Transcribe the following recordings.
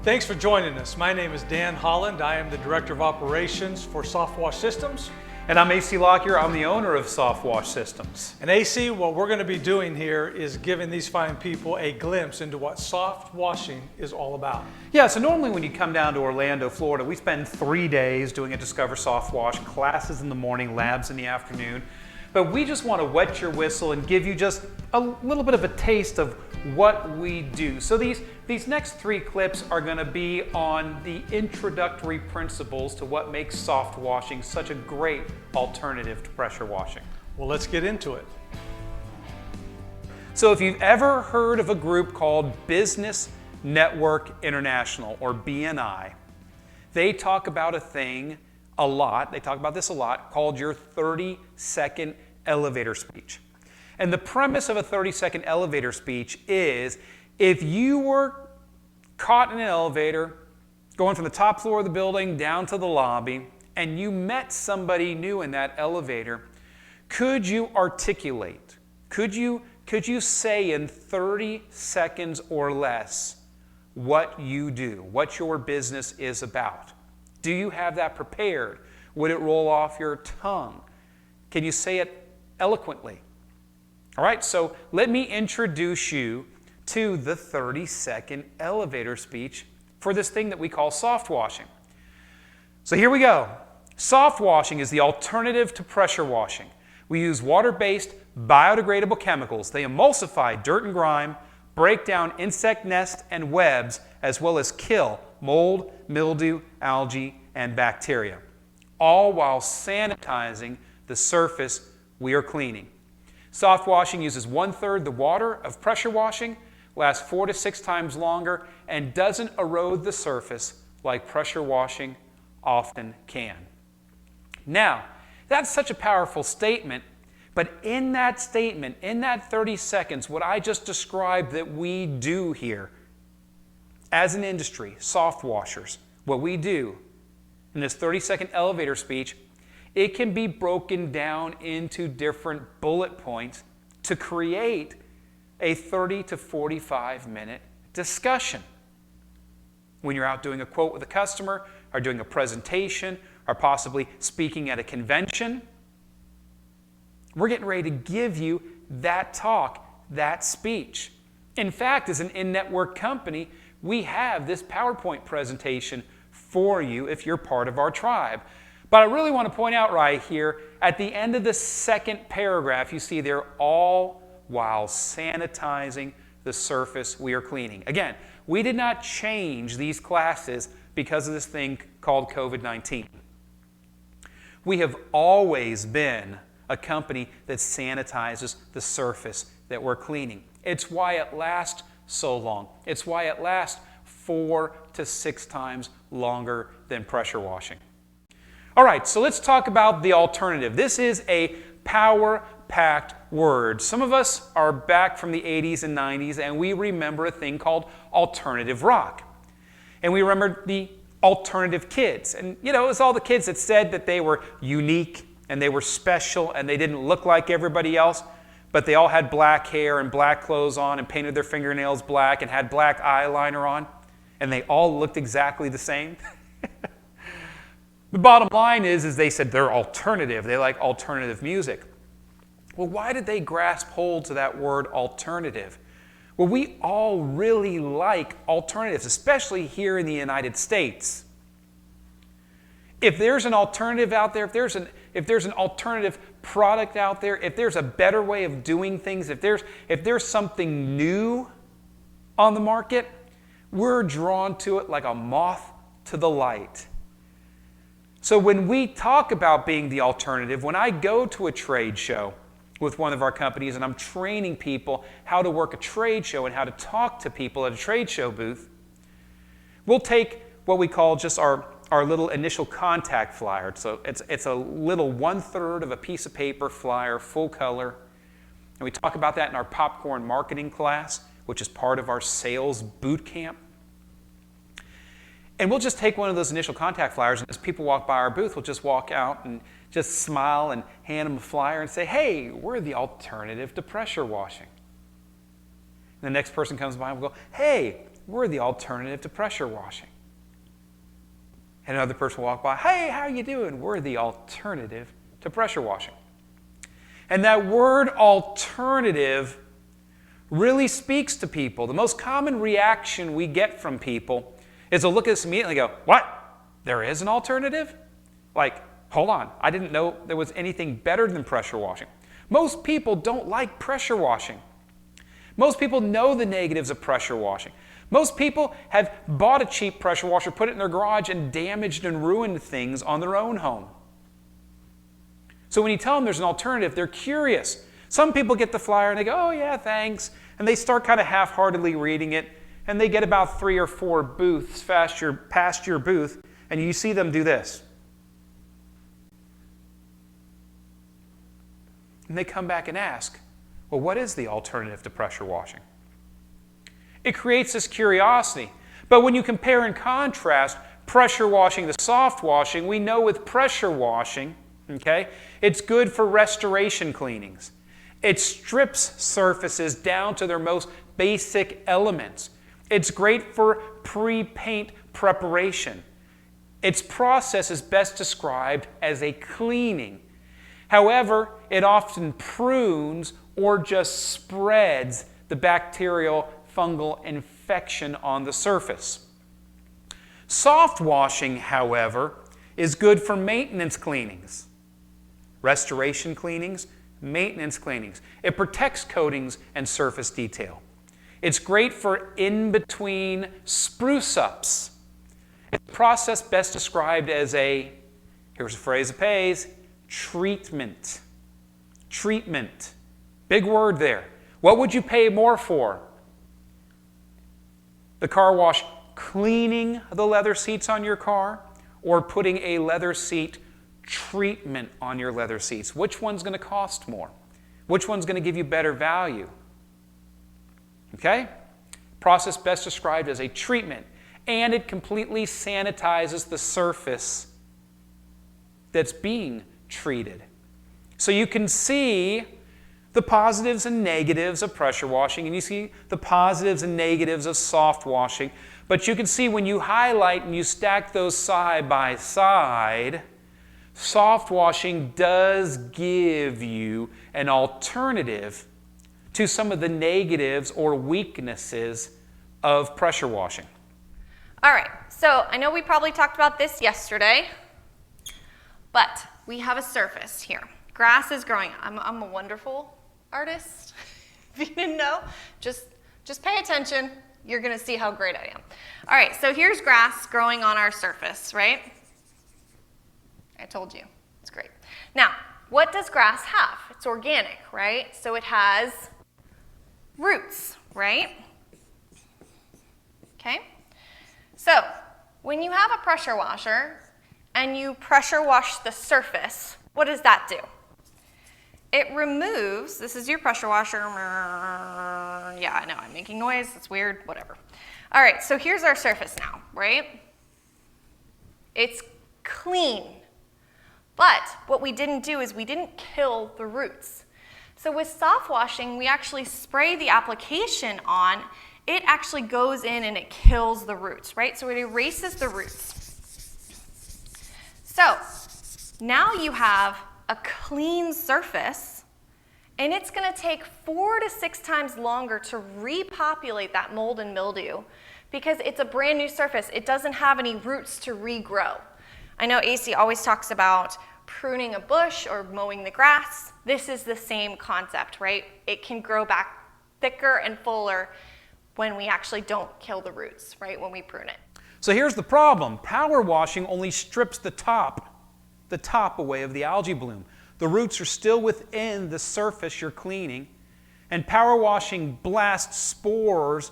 Thanks for joining us. My name is Dan Holland. I am the Director of Operations for SoftWash Systems. And I'm AC Lockyer. I'm the owner of SoftWash Systems. And AC, what we're going to be doing here is giving these fine people a glimpse into what soft washing is all about. Yeah, so normally when you come down to Orlando, Florida, we spend 3 days doing a Discover SoftWash, classes in the morning, labs in the afternoon. But we just want to wet your whistle and give you just a little bit of a taste of what we do. So these next 3 clips are going to be on the introductory principles to what makes soft washing such a great alternative to pressure washing. Well, let's get into it. So if you've ever heard of a group called Business Network International, or BNI, they talk about a thing a lot, they talk about this a lot, called your 30-second elevator speech. And the premise of a 30-second elevator speech is if you were caught in an elevator going from the top floor of the building down to the lobby and you met somebody new in that elevator, could you articulate, could you say in 30 seconds or less what you do, what your business is about? Do you have that prepared? Would it roll off your tongue? Can you say it eloquently? All right, so let me introduce you to the 30-second elevator speech for this thing that we call soft washing. So here we go. Soft washing is the alternative to pressure washing. We use water-based biodegradable chemicals. They emulsify dirt and grime, break down insect nests and webs, as well as kill mold, mildew, algae, and bacteria, all while sanitizing the surface we are cleaning. Soft washing uses 1/3 the water of pressure washing, lasts 4 to 6 times longer, and doesn't erode the surface like pressure washing often can. Now, that's such a powerful statement, but in that statement, in that 30 seconds, what I just described that we do here, as an industry, soft washers, what we do in this 30-second elevator speech, it can be broken down into different bullet points to create a 30 to 45-minute discussion. When you're out doing a quote with a customer, or doing a presentation, or possibly speaking at a convention, we're getting ready to give you that talk, that speech. In fact, as an in-network company, we have this PowerPoint presentation for you if you're part of our tribe. But I really want to point out right here, at the end of the second paragraph, you see there, all while sanitizing the surface we are cleaning. Again, we did not change these classes because of this thing called COVID-19. We have always been a company that sanitizes the surface that we're cleaning. It's why it lasts so long. It's why it lasts 4 to 6 times longer than pressure washing. All right, so let's talk about the alternative. This is a power-packed word. Some of us are back from the 80s and 90s, and we remember a thing called alternative rock. And we remember the alternative kids. And, you know, it was all the kids that said that they were unique and they were special and they didn't look like everybody else, but they all had black hair and black clothes on and painted their fingernails black and had black eyeliner on, and they all looked exactly the same. The bottom line is they said they're alternative. They like alternative music. Well, why did they grasp hold to that word alternative? Well, we all really like alternatives, especially here in the United States. If there's an alternative out there, if there's an alternative product out there, if there's a better way of doing things, if there's something new on the market, we're drawn to it like a moth to the light. So when we talk about being the alternative, when I go to a trade show with one of our companies and I'm training people how to work a trade show and how to talk to people at a trade show booth, we'll take what we call just our little initial contact flyer. So it's a little 1/3 of a piece of paper flyer, full color. And we talk about that in our popcorn marketing class, which is part of our sales boot camp. And we'll just take one of those initial contact flyers, and as people walk by our booth, we'll just walk out and just smile and hand them a flyer and say, hey, we're the alternative to pressure washing. The next person comes by and will go, hey, we're the alternative to pressure washing. And another person will walk by, hey, how you doing? We're the alternative to pressure washing. And that word alternative really speaks to people. The most common reaction we get from people is they'll look at us immediately and go, what? There is an alternative? Like, hold on, I didn't know there was anything better than pressure washing. Most people don't like pressure washing. Most people know the negatives of pressure washing. Most people have bought a cheap pressure washer, put it in their garage, and damaged and ruined things on their own home. So when you tell them there's an alternative, they're curious. Some people get the flyer and they go, oh yeah, thanks. And they start kind of half-heartedly reading it, and they get about 3 or 4 booths past your booth, and you see them do this. And they come back and ask, well, what is the alternative to pressure washing? It creates this curiosity. But when you compare and contrast pressure washing to soft washing, we know with pressure washing, okay, it's good for restoration cleanings. It strips surfaces down to their most basic elements. It's great for pre-paint preparation. Its process is best described as a cleaning. However, it often prunes or just spreads the bacterial fungal infection on the surface. Soft washing, however, is good for maintenance cleanings, restoration cleanings, maintenance cleanings. It protects coatings and surface detail. It's great for in-between spruce-ups. It's a process best described as a, here's a phrase that pays, treatment. Treatment. Big word there. What would you pay more for? The car wash cleaning the leather seats on your car, or putting a leather seat treatment on your leather seats? Which one's going to cost more? Which one's going to give you better value? Okay? Process best described as a treatment, and it completely sanitizes the surface that's being treated. So you can see the positives and negatives of pressure washing, and you see the positives and negatives of soft washing. But you can see when you highlight and you stack those side by side, soft washing does give you an alternative to some of the negatives or weaknesses of pressure washing. All right, so I know we probably talked about this yesterday, but we have a surface here. Grass is growing. I'm a wonderful artist. If you didn't know, just pay attention. You're going to see how great I am. All right, so here's grass growing on our surface, right? I told you. It's great. Now, what does grass have? It's organic, right? So it has roots, right? Okay? So when you have a pressure washer and you pressure wash the surface, what does that do? It removes, this is your pressure washer. Yeah, I know, I'm making noise, it's weird, whatever. All right, so here's our surface now, right? It's clean. But what we didn't do is we didn't kill the roots. So with soft washing, we actually spray the application on. It actually goes in and it kills the roots, right? So it erases the roots. So now you have a clean surface, and it's going to take 4 to 6 times longer to repopulate that mold and mildew because it's a brand new surface. It doesn't have any roots to regrow. I know AC always talks about pruning a bush or mowing the grass. This is the same concept, right? It can grow back thicker and fuller when we actually don't kill the roots, right? When we prune it. So here's the problem. Power washing only strips the top away of the algae bloom. The roots are still within the surface you're cleaning, and power washing blasts spores,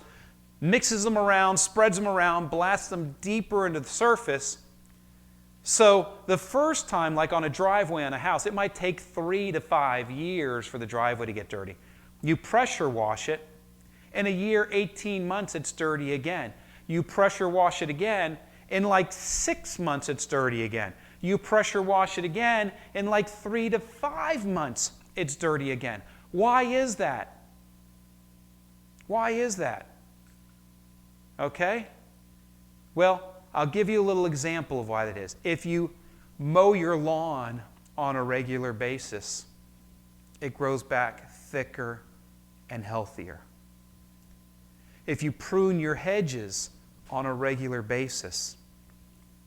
mixes them around, spreads them around, blasts them deeper into the surface. So the first time, like on a driveway on a house, it might take 3 to 5 years for the driveway to get dirty. You pressure wash it, in a year, 18 months, it's dirty again. You pressure wash it again, in like 6 months, it's dirty again. You pressure wash it again, in like 3 to 5 months, it's dirty again. Why is that? Why is that? Okay? Well, I'll give you a little example of why that is. If you mow your lawn on a regular basis, it grows back thicker and healthier. If you prune your hedges on a regular basis,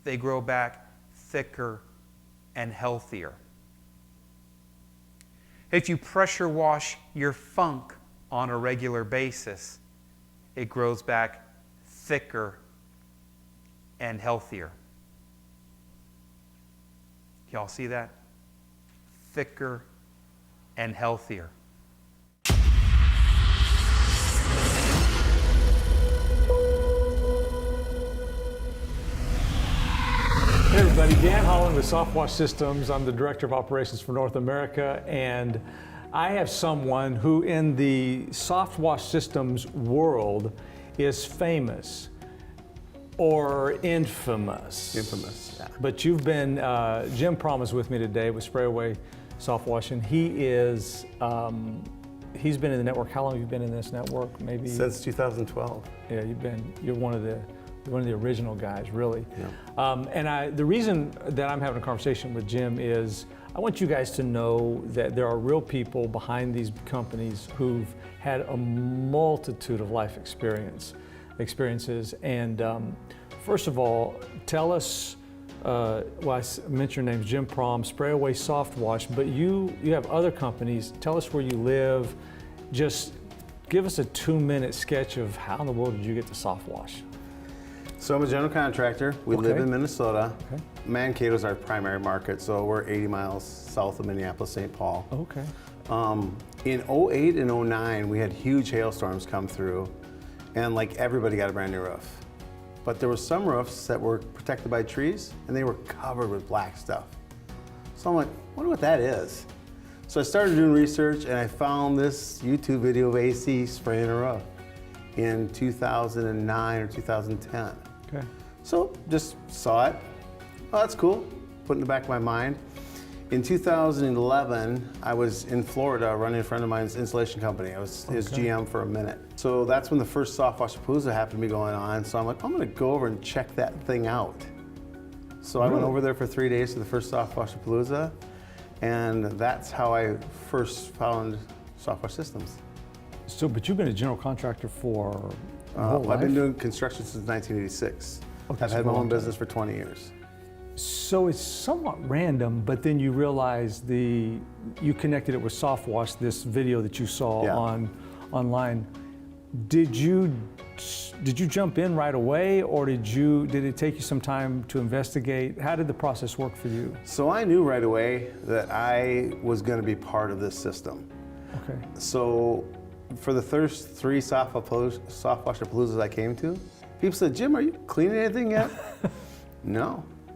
they grow back thicker and healthier. If you pressure wash your funk on a regular basis, it grows back thicker and healthier. Y'all see that? Thicker and healthier. Hey everybody, Dan Holland with SoftWash Systems. I'm the Director of Operations for North America, and I have someone who in the SoftWash Systems world is famous or infamous. Infamous, yeah. But you've been, Jim Prom is with me today with Spray Away Soft Wash, and he is, he's been in the network. How long have you been in this network? Maybe Since 2012. Yeah, you're one of the original guys, really. Yeah. And the reason that I'm having a conversation with Jim is I want you guys to know that there are real people behind these companies who've had a multitude of life experiences. And first of all, tell us, well, I mentioned your name's Jim Prom, Spray Away Soft Wash, but you have other companies. Tell us where you live. Just give us a 2-minute sketch of how in the world did you get to Soft Wash? So I'm a general contractor. We live in Minnesota. Okay. Mankato is our primary market, so we're 80 miles south of Minneapolis, St. Paul. Okay. In 08 and 09, we had huge hailstorms come through, and like everybody got a brand new roof. But there were some roofs that were protected by trees, and they were covered with black stuff. So I'm like, I wonder what that is. So I started doing research, and I found this YouTube video of AC spraying a roof in 2009 or 2010. Okay. So just saw it. Oh, that's cool. Put it in the back of my mind. In 2011, I was in Florida running a friend of mine's installation company. I was his GM for a minute. So that's when the first SoftWash Palooza happened to be going on. So I'm like, I'm gonna go over and check that thing out. So I went over there for 3 days to the first SoftWash Palooza, and that's how I first found SoftWash Systems. So, but you've been a general contractor for your whole life? I've been doing construction since 1986. Okay, I've so had a my long own time. business for 20 years. So it's somewhat random, but then you realize you connected it with SoftWash, this video that you saw online. Did you jump in right away, or did it take you some time to investigate? How did the process work for you? So I knew right away that I was going to be part of this system. Okay. So for the first 3 SoftWash Paloozas I came to, people said, Jim, are you cleaning anything yet?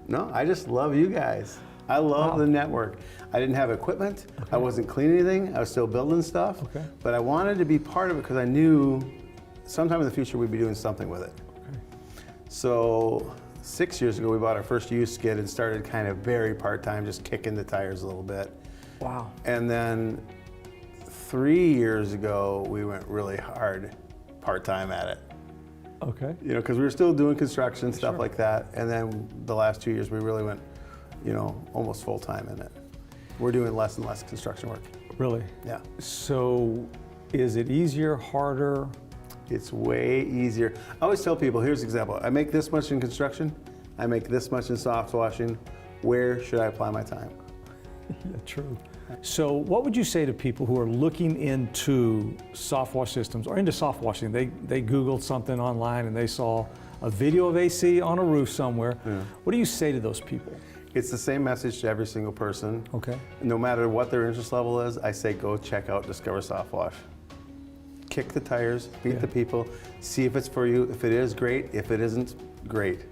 No, I just love you guys. I love the network. I didn't have equipment. Okay. I wasn't cleaning anything. I was still building stuff. Okay. But I wanted to be part of it because I knew sometime in the future we'd be doing something with it. Okay. So 6 years ago, we bought our first used skid and started kind of very part-time, just kicking the tires a little bit. Wow. And then 3 years ago, we went really hard part-time at it. Okay. You know, because we were still doing construction, stuff like that. And then the last 2 years, we really went, you know, almost full-time in it. We're doing less and less construction work. Really? Yeah. So is it easier, harder? It's way easier. I always tell people, here's an example. I make this much in construction. I make this much in soft washing. Where should I apply my time? Yeah, true. So what would you say to people who are looking into SoftWash Systems or into soft washing? They Googled something online and they saw a video of AC on a roof somewhere. Yeah. What do you say to those people? It's the same message to every single person. Okay. No matter what their interest level is, I say go check out Discover SoftWash. Kick the tires, meet the people, see if it's for you. If it is, great. If it isn't, great.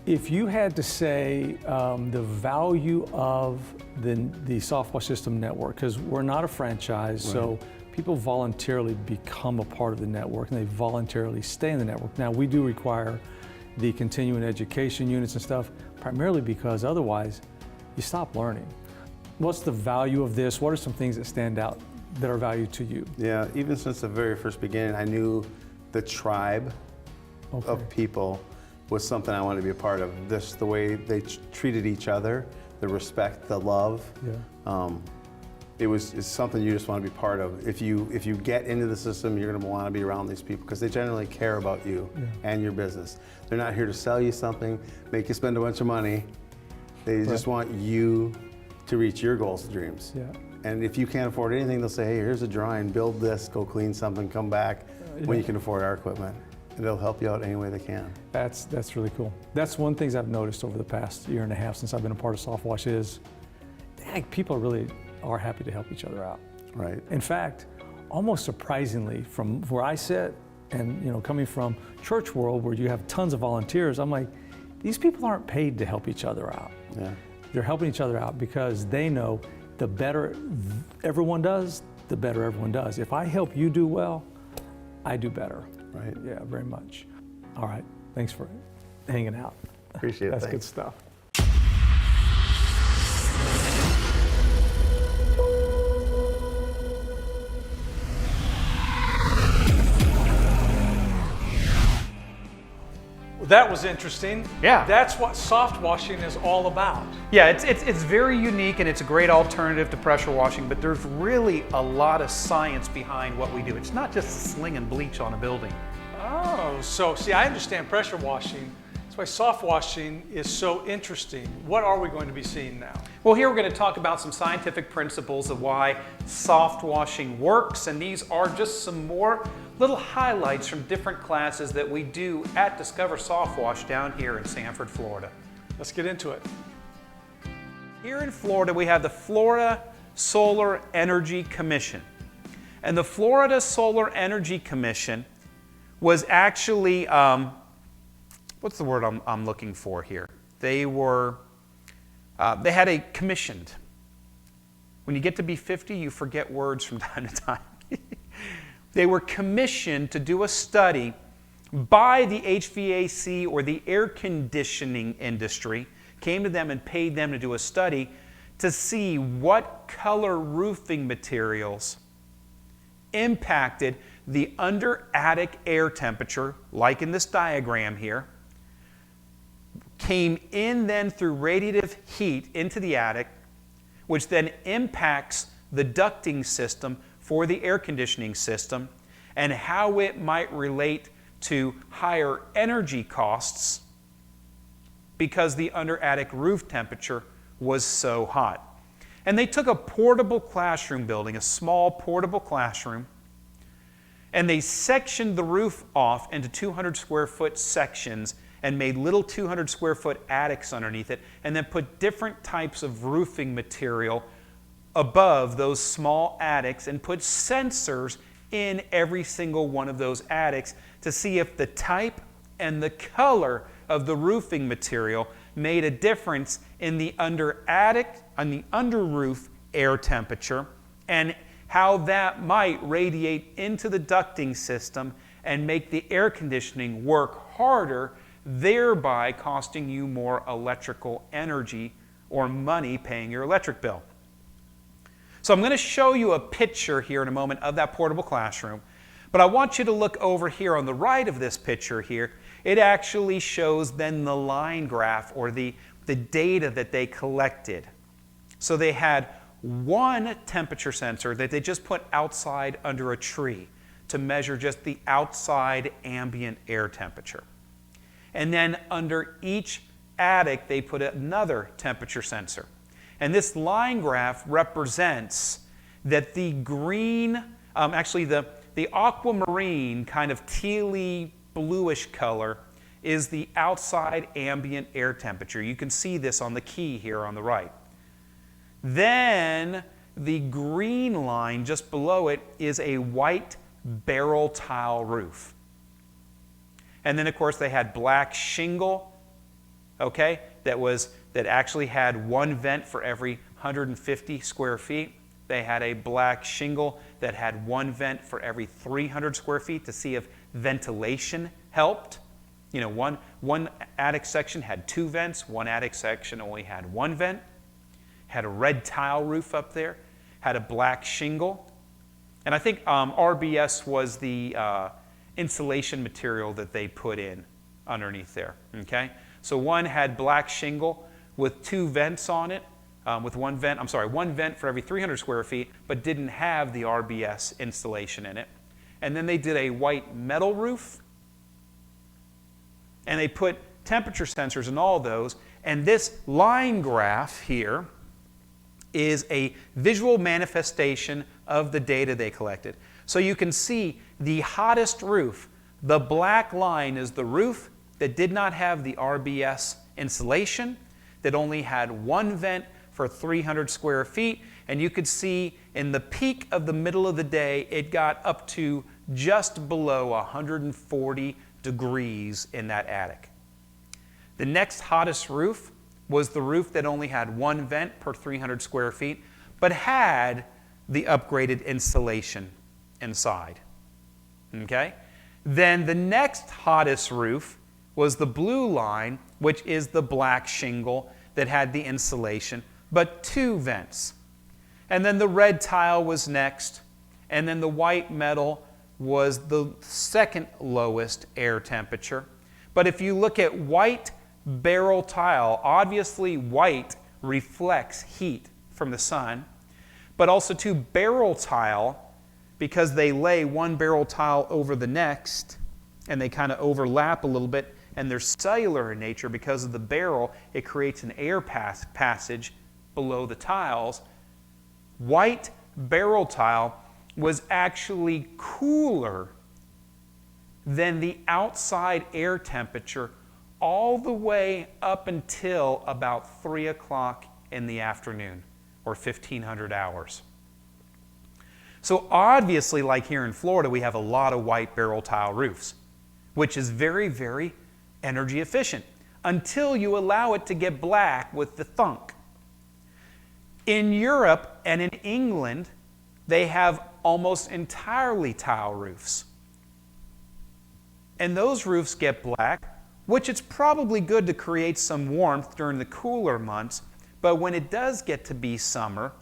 If you had to say the value of the SoftWash System network, because we're not a franchise, so people voluntarily become a part of the network and they voluntarily stay in the network. Now, we do require the continuing education units and stuff, primarily because otherwise you stop learning. What's the value of this? What are some things that stand out that are valued to you? Yeah, even since the very first beginning, I knew the tribe of people was something I wanted to be a part of. This, the way they treated each other, the respect, the love. Yeah. It's something you just want to be part of. If you get into the system, you're going to want to be around these people because they generally care about you and your business. They're not here to sell you something, make you spend a bunch of money. They just want you to reach your goals and dreams. Yeah. And if you can't afford anything, they'll say, hey, here's a drawing, build this, go clean something, come back when you can afford our equipment. And they'll help you out any way they can. That's really cool. That's one thing I've noticed over the past year and a half since I've been a part of SoftWash is people really are happy to help each other out. Right. In fact, almost surprisingly, from where I sit and coming from church world where you have tons of volunteers, I'm like, these people aren't paid to help each other out. Yeah. They're helping each other out because they know the better everyone does, the better everyone does. If I help you do well, I do better. Right. Yeah, very much. All right, thanks for hanging out. Appreciate it. That's Thanks. good stuff. That was interesting. Yeah. That's what soft washing is all about. Yeah, it's very unique and it's a great alternative to pressure washing, but there's really a lot of science behind what we do. It's not just slinging bleach on a building. Oh, so see, I understand pressure washing. That's why soft washing is so interesting. What are we going to be seeing now? Well, here we're going to talk about some scientific principles of why soft washing works, and these are just some more little highlights from different classes that we do at Discover SoftWash down here in Sanford, Florida. Let's get into it. Here in Florida, we have the Florida Solar Energy Commission. And the Florida Solar Energy Commission was actually, what's the word I'm looking for here? They had a commissioned. When you get to be 50, you forget words from time to time. They were commissioned to do a study by the HVAC or the air conditioning industry, came to them and paid them to do a study to see what color roofing materials impacted the under-attic air temperature, like in this diagram here, came in then through radiative heat into the attic, which then impacts the ducting system for the air conditioning system, and how it might relate to higher energy costs because the under-attic roof temperature was so hot. And they took a portable classroom building, a small portable classroom, and they sectioned the roof off into 200 square foot sections and made little 200 square foot attics underneath it, and then put different types of roofing material above those small attics and put sensors in every single one of those attics to see if the type and the color of the roofing material made a difference in the under-attic, on the under-roof air temperature, and how that might radiate into the ducting system and make the air conditioning work harder, thereby costing you more electrical energy or money paying your electric bill. So I'm going to show you a picture here in a moment of that portable classroom, but I want you to look over here on the right of this picture here. It actually shows then the line graph or the data that they collected. So they had one temperature sensor that they just put outside under a tree to measure just the outside ambient air temperature. And then under each attic, they put another temperature sensor. And this line graph represents that the green, actually the aquamarine kind of tealy bluish color is the outside ambient air temperature. You can see this on the key here on the right. Then the green line just below it is a white barrel tile roof. And then of course they had black shingle, okay, that actually had one vent for every 150 square feet. They had a black shingle that had one vent for every 300 square feet to see if ventilation helped. You know, one attic section had two vents, one attic section only had one vent. Had a red tile roof up there, had a black shingle, And I think RBS was the insulation material that they put in underneath there, okay? So one had black shingle with 2 vents on it, with one vent for every 300 square feet, but didn't have the RBS installation in it. And then they did a white metal roof, and they put temperature sensors in all those. And this line graph here is a visual manifestation of the data they collected. So you can see the hottest roof. The black line is the roof that did not have the RBS insulation, that only had one vent for 300 square feet. And you could see in the peak of the middle of the day, it got up to just below 140 degrees in that attic. The next hottest roof was the roof that only had one vent per 300 square feet, but had the upgraded insulation inside. Okay? Then the next hottest roof was the blue line, which is the black shingle that had the insulation, but 2 vents. And then the red tile was next, and then the white metal was the second lowest air temperature. But if you look at white barrel tile, obviously white reflects heat from the sun, but also to barrel tile, because they lay one barrel tile over the next, and they kind of overlap a little bit, and they're cellular in nature because of the barrel, it creates an air passage below the tiles. White barrel tile was actually cooler than the outside air temperature all the way up until about 3 o'clock in the afternoon, or 1500 hours. So obviously, like here in Florida, we have a lot of white barrel tile roofs, which is very, very energy efficient, until you allow it to get black with the thunk. In Europe and in England, they have almost entirely tile roofs. And those roofs get black, which it's probably good to create some warmth during the cooler months, but when it does get to be summer,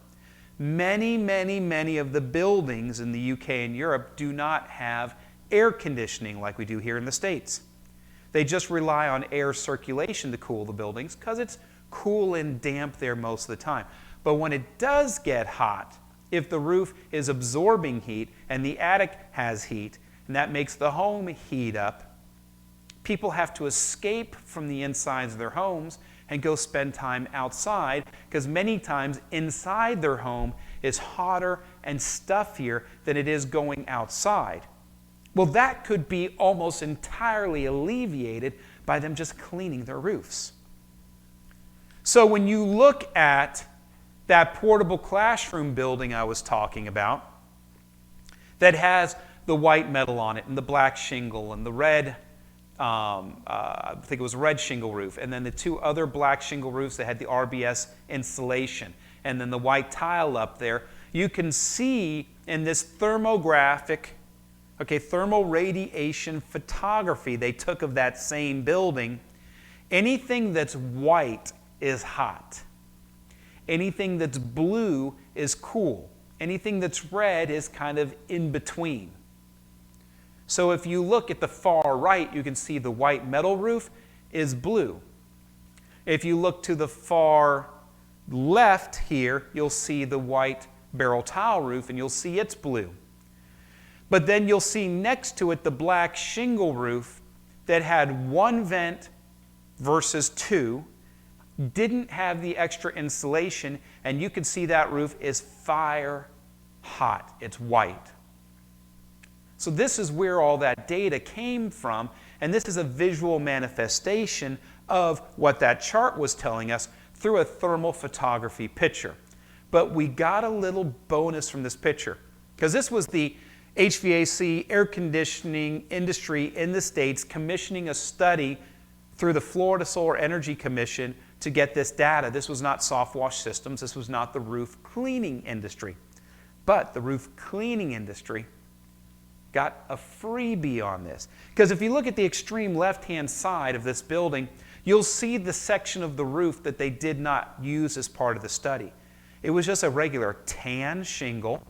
many of the buildings in the UK and Europe do not have air conditioning like we do here in the States. They just rely on air circulation to cool the buildings because it's cool and damp there most of the time. But when it does get hot, if the roof is absorbing heat and the attic has heat, and that makes the home heat up, people have to escape from the insides of their homes and go spend time outside, because many times inside their home is hotter and stuffier than it is going outside. Well, that could be almost entirely alleviated by them just cleaning their roofs. So when you look at that portable classroom building I was talking about, that has the white metal on it and the black shingle and the red, I think it was a red shingle roof, and then the 2 other black shingle roofs that had the RBS insulation, and then the white tile up there, you can see in this thermal radiation photography they took of that same building, anything that's white is hot. Anything that's blue is cool. Anything that's red is kind of in between. So if you look at the far right, you can see the white metal roof is blue. If you look to the far left here, you'll see the white barrel tile roof, and you'll see it's blue. But then you'll see next to it the black shingle roof that had 1 vent versus 2, didn't have the extra insulation, and you can see that roof is fire hot. It's white. So this is where all that data came from, and this is a visual manifestation of what that chart was telling us through a thermal photography picture. But we got a little bonus from this picture, because this was the HVAC air conditioning industry in the States commissioning a study through the Florida Solar Energy Commission to get this data. This was not SoftWash Systems. This was not the roof cleaning industry. But the roof cleaning industry got a freebie on this. Because if you look at the extreme left-hand side of this building, you'll see the section of the roof that they did not use as part of the study. It was just a regular tan shingle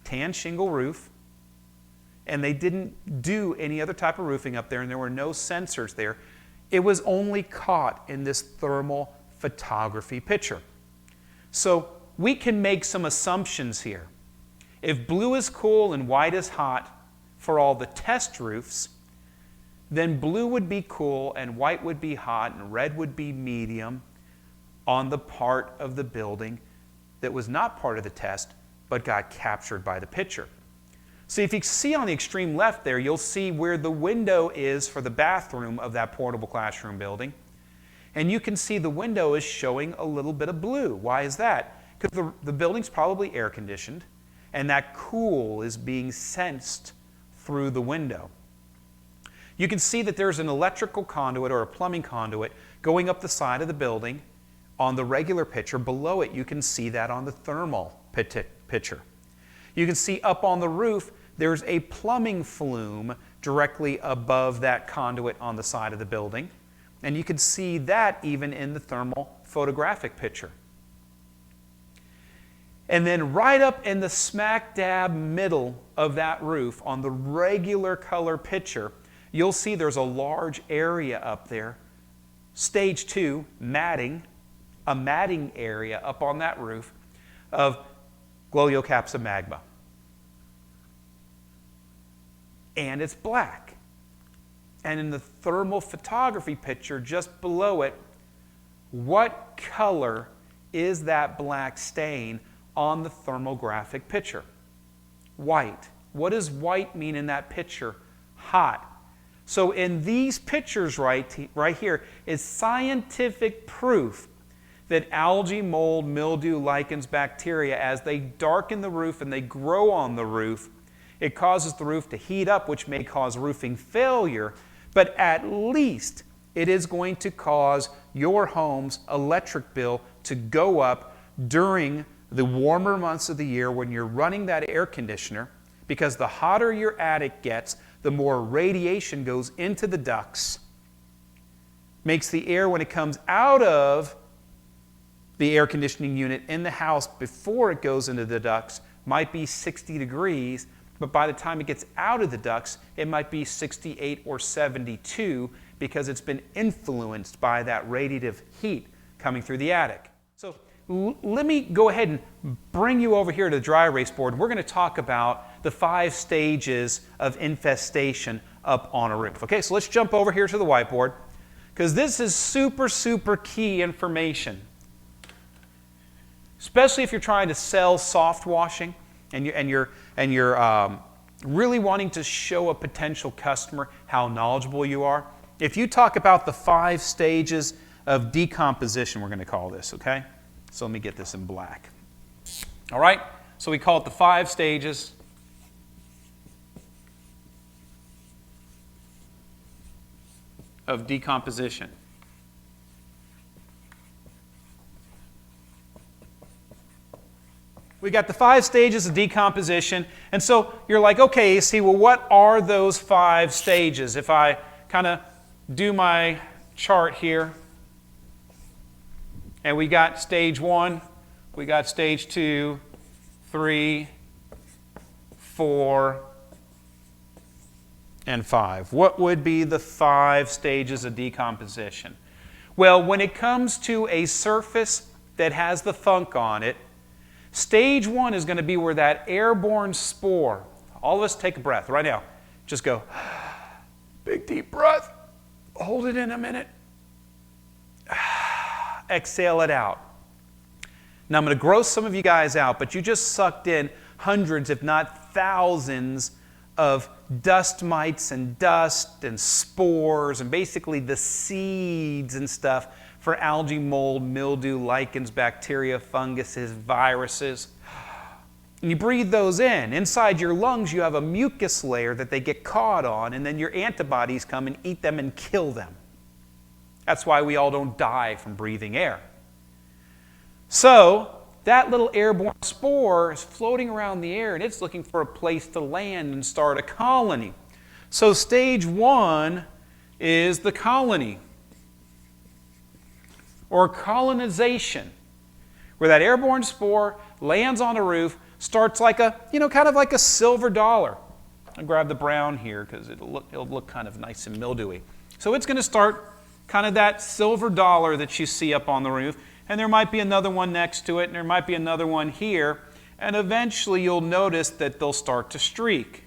tan shingle roof, and they didn't do any other type of roofing up there, and there were no sensors there. It was only caught in this thermal photography picture. So we can make some assumptions here. If blue is cool and white is hot for all the test roofs, then blue would be cool and white would be hot and red would be medium on the part of the building that was not part of the test but got captured by the picture. So if you see on the extreme left there, you'll see where the window is for the bathroom of that portable classroom building. And you can see the window is showing a little bit of blue. Why is that? Because the building's probably air conditioned, and that cool is being sensed through the window. You can see that there's an electrical conduit or a plumbing conduit going up the side of the building on the regular picture. Below it, you can see that on the thermal picture. You can see up on the roof, there's a plumbing flume directly above that conduit on the side of the building. And you can see that even in the thermal photographic picture. And then right up in the smack dab middle of that roof on the regular color picture, you'll see there's a large area up there. Stage 2, matting, a matting area up on that roof of Gloeocapsa magma. And it's black. And in the thermal photography picture just below it, what color is that black stain on the thermographic picture? White. What does white mean in that picture? Hot. So in these pictures right here is scientific proof that algae, mold, mildew, lichens, bacteria, as they darken the roof and they grow on the roof, it causes the roof to heat up, which may cause roofing failure, but at least it is going to cause your home's electric bill to go up during the warmer months of the year when you're running that air conditioner, because the hotter your attic gets, the more radiation goes into the ducts, makes the air, when it comes out of the air conditioning unit in the house before it goes into the ducts, might be 60 degrees, but by the time it gets out of the ducts, it might be 68 or 72 because it's been influenced by that radiative heat coming through the attic. So let me go ahead and bring you over here to the dry erase board. We're going to talk about the 5 stages of infestation up on a roof. Okay, so let's jump over here to the whiteboard because this is super, super key information. Especially if you're trying to sell soft washing and you're really wanting to show a potential customer how knowledgeable you are. If you talk about the 5 stages of decomposition, we're going to call this, okay? So let me get this in black. All right? So we call it the 5 stages of decomposition. We got the 5 stages of decomposition, and so you're like, okay, see, well, what are those 5 stages? If I kind of do my chart here, and we got stage 1, we got stage 2, 3, 4, and 5. What would be the 5 stages of decomposition? Well, when it comes to a surface that has the funk on it, stage 1 is going to be where that airborne spore, all of us take a breath right now. Just go, big deep breath, hold it in a minute, exhale it out. Now I'm going to gross some of you guys out, but you just sucked in hundreds, if not thousands, of dust mites and dust and spores and basically the seeds and stuff for algae, mold, mildew, lichens, bacteria, funguses, viruses. And you breathe those in. Inside your lungs, you have a mucus layer that they get caught on, and then your antibodies come and eat them and kill them. That's why we all don't die from breathing air. So that little airborne spore is floating around the air, and it's looking for a place to land and start a colony. So stage 1 is the colony, or colonization, where that airborne spore lands on a roof, starts like a, kind of like a silver dollar. I'll grab the brown here because it'll look kind of nice and mildewy. So it's going to start kind of that silver dollar that you see up on the roof, and there might be another one next to it, and there might be another one here, and eventually you'll notice that they'll start to streak.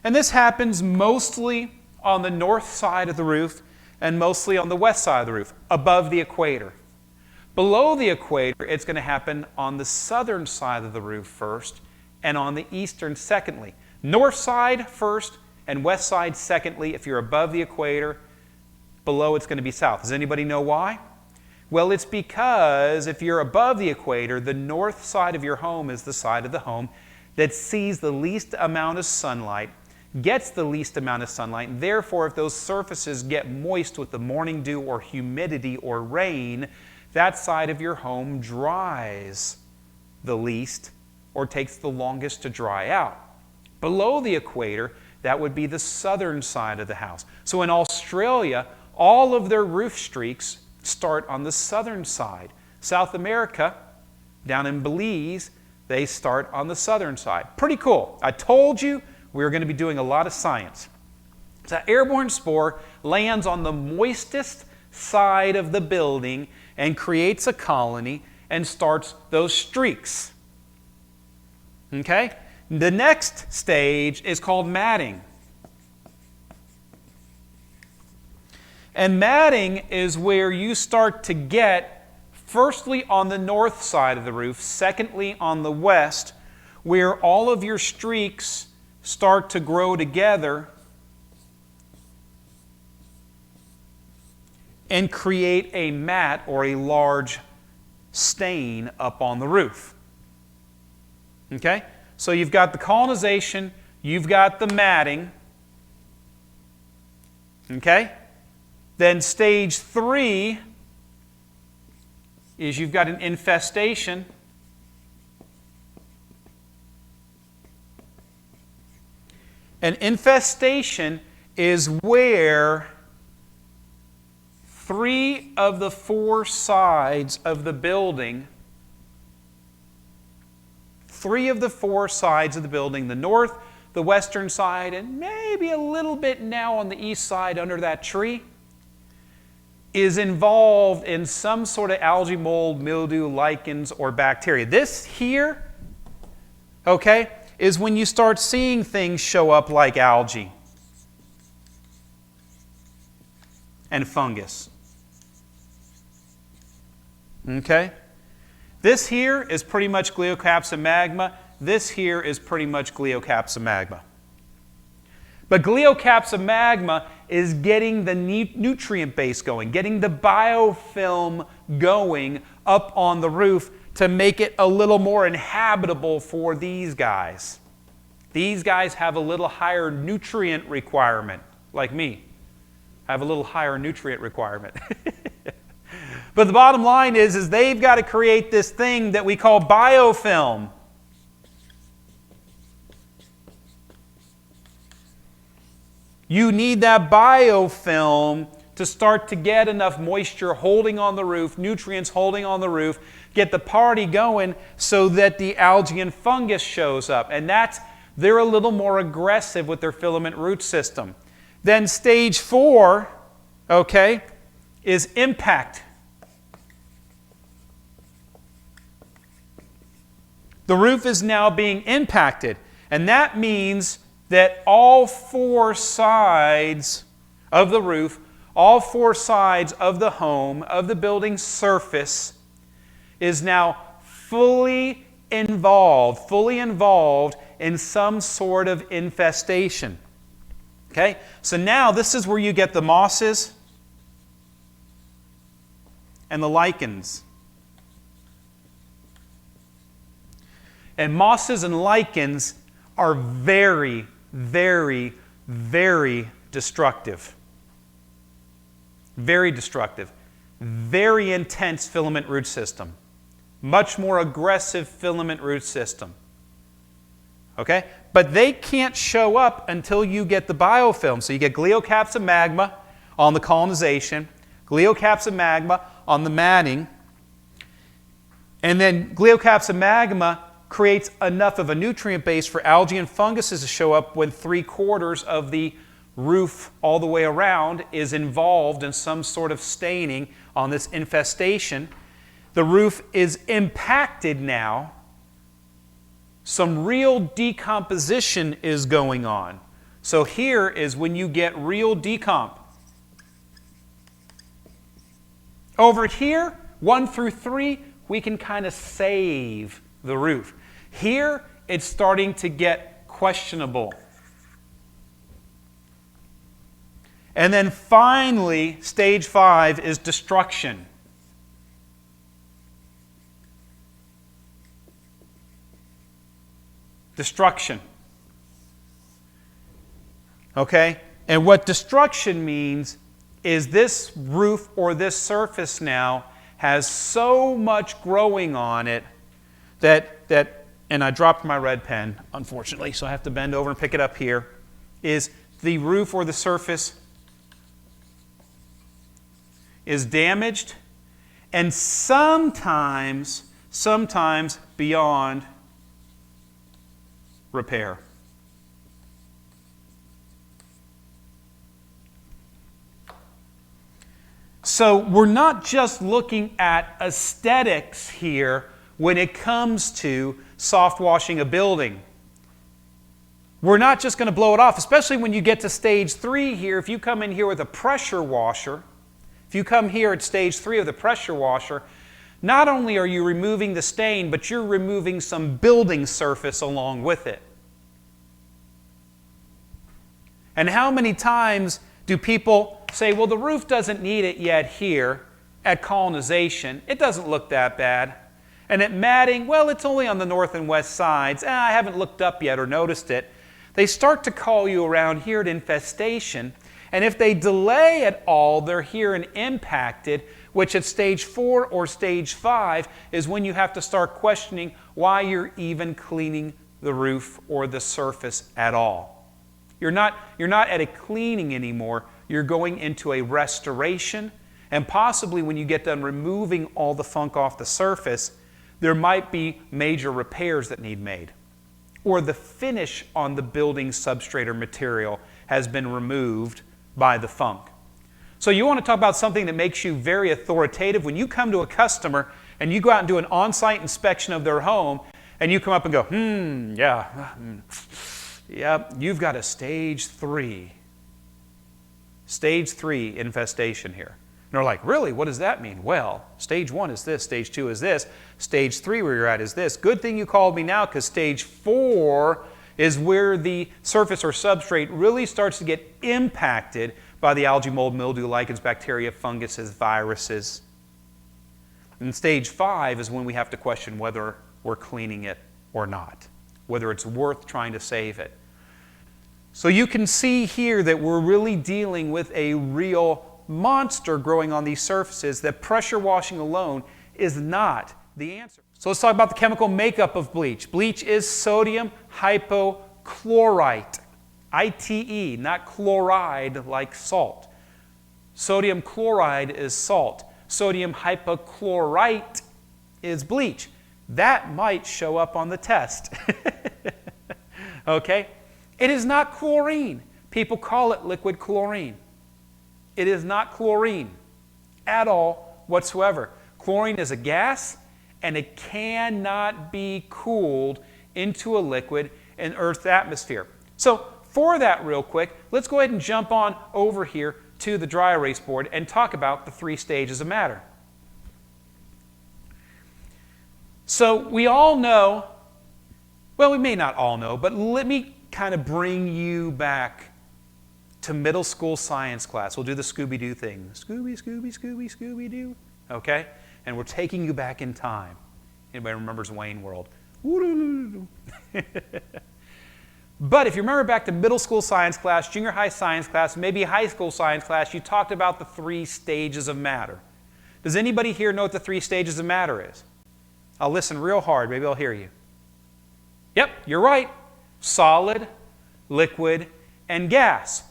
And this happens mostly on the north side of the roof and mostly on the west side of the roof, above the equator. Below the equator, it's going to happen on the southern side of the roof first and on the eastern secondly. North side first and west side secondly if you're above the equator. Below it's going to be south. Does anybody know why? Well, it's because if you're above the equator, the north side of your home is the side of the home that sees the least amount of sunlight, gets the least amount of sunlight, and therefore if those surfaces get moist with the morning dew or humidity or rain, that side of your home dries the least or takes the longest to dry out. Below the equator, that would be the southern side of the house. So in Australia, all of their roof streaks start on the southern side. South America, down in Belize, they start on the southern side. Pretty cool. I told you we were going to be doing a lot of science. So airborne spore lands on the moistest side of the building and creates a colony and starts those streaks. Okay? The next stage is called matting. And matting is where you start to get, firstly on the north side of the roof, secondly on the west, where all of your streaks start to grow together and create a mat or a large stain up on the roof. Okay? So you've got the colonization, you've got the matting. Okay? Then stage 3 is you've got an infestation. An infestation is where 3 of the 4 sides of the building, the north, the western side, and maybe a little bit now on the east side under that tree, is involved in some sort of algae, mold, mildew, lichens, or bacteria. This here, okay, is when you start seeing things show up like algae and fungus. Okay? This here is pretty much Gleocapsa-magma. This here is pretty much Gleocapsa-magma. But Gleocapsa-magma is getting the nutrient base going, getting the biofilm going up on the roof to make it a little more inhabitable for these guys. These guys have a little higher nutrient requirement, like me. I have a little higher nutrient requirement. But the bottom line is they've got to create this thing that we call biofilm. You need that biofilm to start to get enough moisture holding on the roof, nutrients holding on the roof, get the party going so that the algae and fungus shows up. And they're a little more aggressive with their filament root system. Then stage 4, okay, is impact. The roof is now being impacted, and that means that all 4 sides of the roof, all 4 sides of the home, of the building surface, is now fully involved in some sort of infestation. Okay? So now this is where you get the mosses and the lichens. And mosses and lichens are very, very, very destructive. Very destructive. Very intense filament root system. Much more aggressive filament root system. Okay? But they can't show up until you get the biofilm. So you get Gleocapsa-magma on the colonization, Gleocapsa-magma on the matting. And then Gleocapsa magma creates enough of a nutrient base for algae and funguses to show up when 3/4 of the roof all the way around is involved in some sort of staining on this infestation. The roof is impacted now. Some real decomposition is going on. So here is when you get real decomp. Over here, 1 through 3, we can kind of save the roof. Here, it's starting to get questionable. And then finally, stage 5 is destruction. Destruction. Okay? And what destruction means is this roof or this surface now has so much growing on it that and I dropped my red pen, unfortunately, so I have to bend over and pick it up here, is the roof or the surface is damaged and sometimes beyond repair. So we're not just looking at aesthetics here when it comes to soft washing a building. We're not just going to blow it off, especially when you get to stage 3 here. If you come in here with a pressure washer, if you come here at stage 3 of the pressure washer, not only are you removing the stain, but you're removing some building surface along with it. And how many times do people say, well, the roof doesn't need it yet here at colonization. It doesn't look that bad. And at matting, well, it's only on the north and west sides. I haven't looked up yet or noticed it. They start to call you around here at infestation. And if they delay at all, they're here and impacted, which at stage 4 or stage 5 is when you have to start questioning why you're even cleaning the roof or the surface at all. You're not at a cleaning anymore. You're going into a restoration. And possibly when you get done removing all the funk off the surface, there might be major repairs that need made. Or the finish on the building substrate or material has been removed by the funk. So you want to talk about something that makes you very authoritative. When you come to a customer and you go out and do an on-site inspection of their home and you come up and go, yeah, you've got a stage 3 infestation here. And they're like, really? What does that mean? Well, stage 1 is this, stage 2 is this, stage 3 where you're at is this. Good thing you called me now because stage 4 is where the surface or substrate really starts to get impacted by the algae, mold, mildew, lichens, bacteria, funguses, viruses. And stage 5 is when we have to question whether we're cleaning it or not, whether it's worth trying to save it. So you can see here that we're really dealing with a real monster growing on these surfaces, that pressure washing alone is not the answer. So let's talk about the chemical makeup of bleach. Bleach is sodium hypochlorite, ITE, not chloride like salt. Sodium chloride is salt. Sodium hypochlorite is bleach. That might show up on the test. Okay? It is not chlorine. People call it liquid chlorine. It is not chlorine at all whatsoever. Chlorine is a gas, and it cannot be cooled into a liquid in Earth's atmosphere. So for that real quick, let's go ahead and jump on over here to the dry erase board and talk about the 3 stages of matter. So we all know, well, we may not all know, but let me kind of bring you back to middle school science class. We'll do the Scooby-Doo thing. Scooby, Scooby, Scooby, Scooby-Doo. Okay? And we're taking you back in time. Anybody remembers Wayne World? But if you remember back to middle school science class, junior high science class, maybe high school science class, you talked about the 3 stages of matter. Does anybody here know what the 3 stages of matter is? I'll listen real hard. Maybe I'll hear you. Yep, you're right. Solid, liquid, and gas.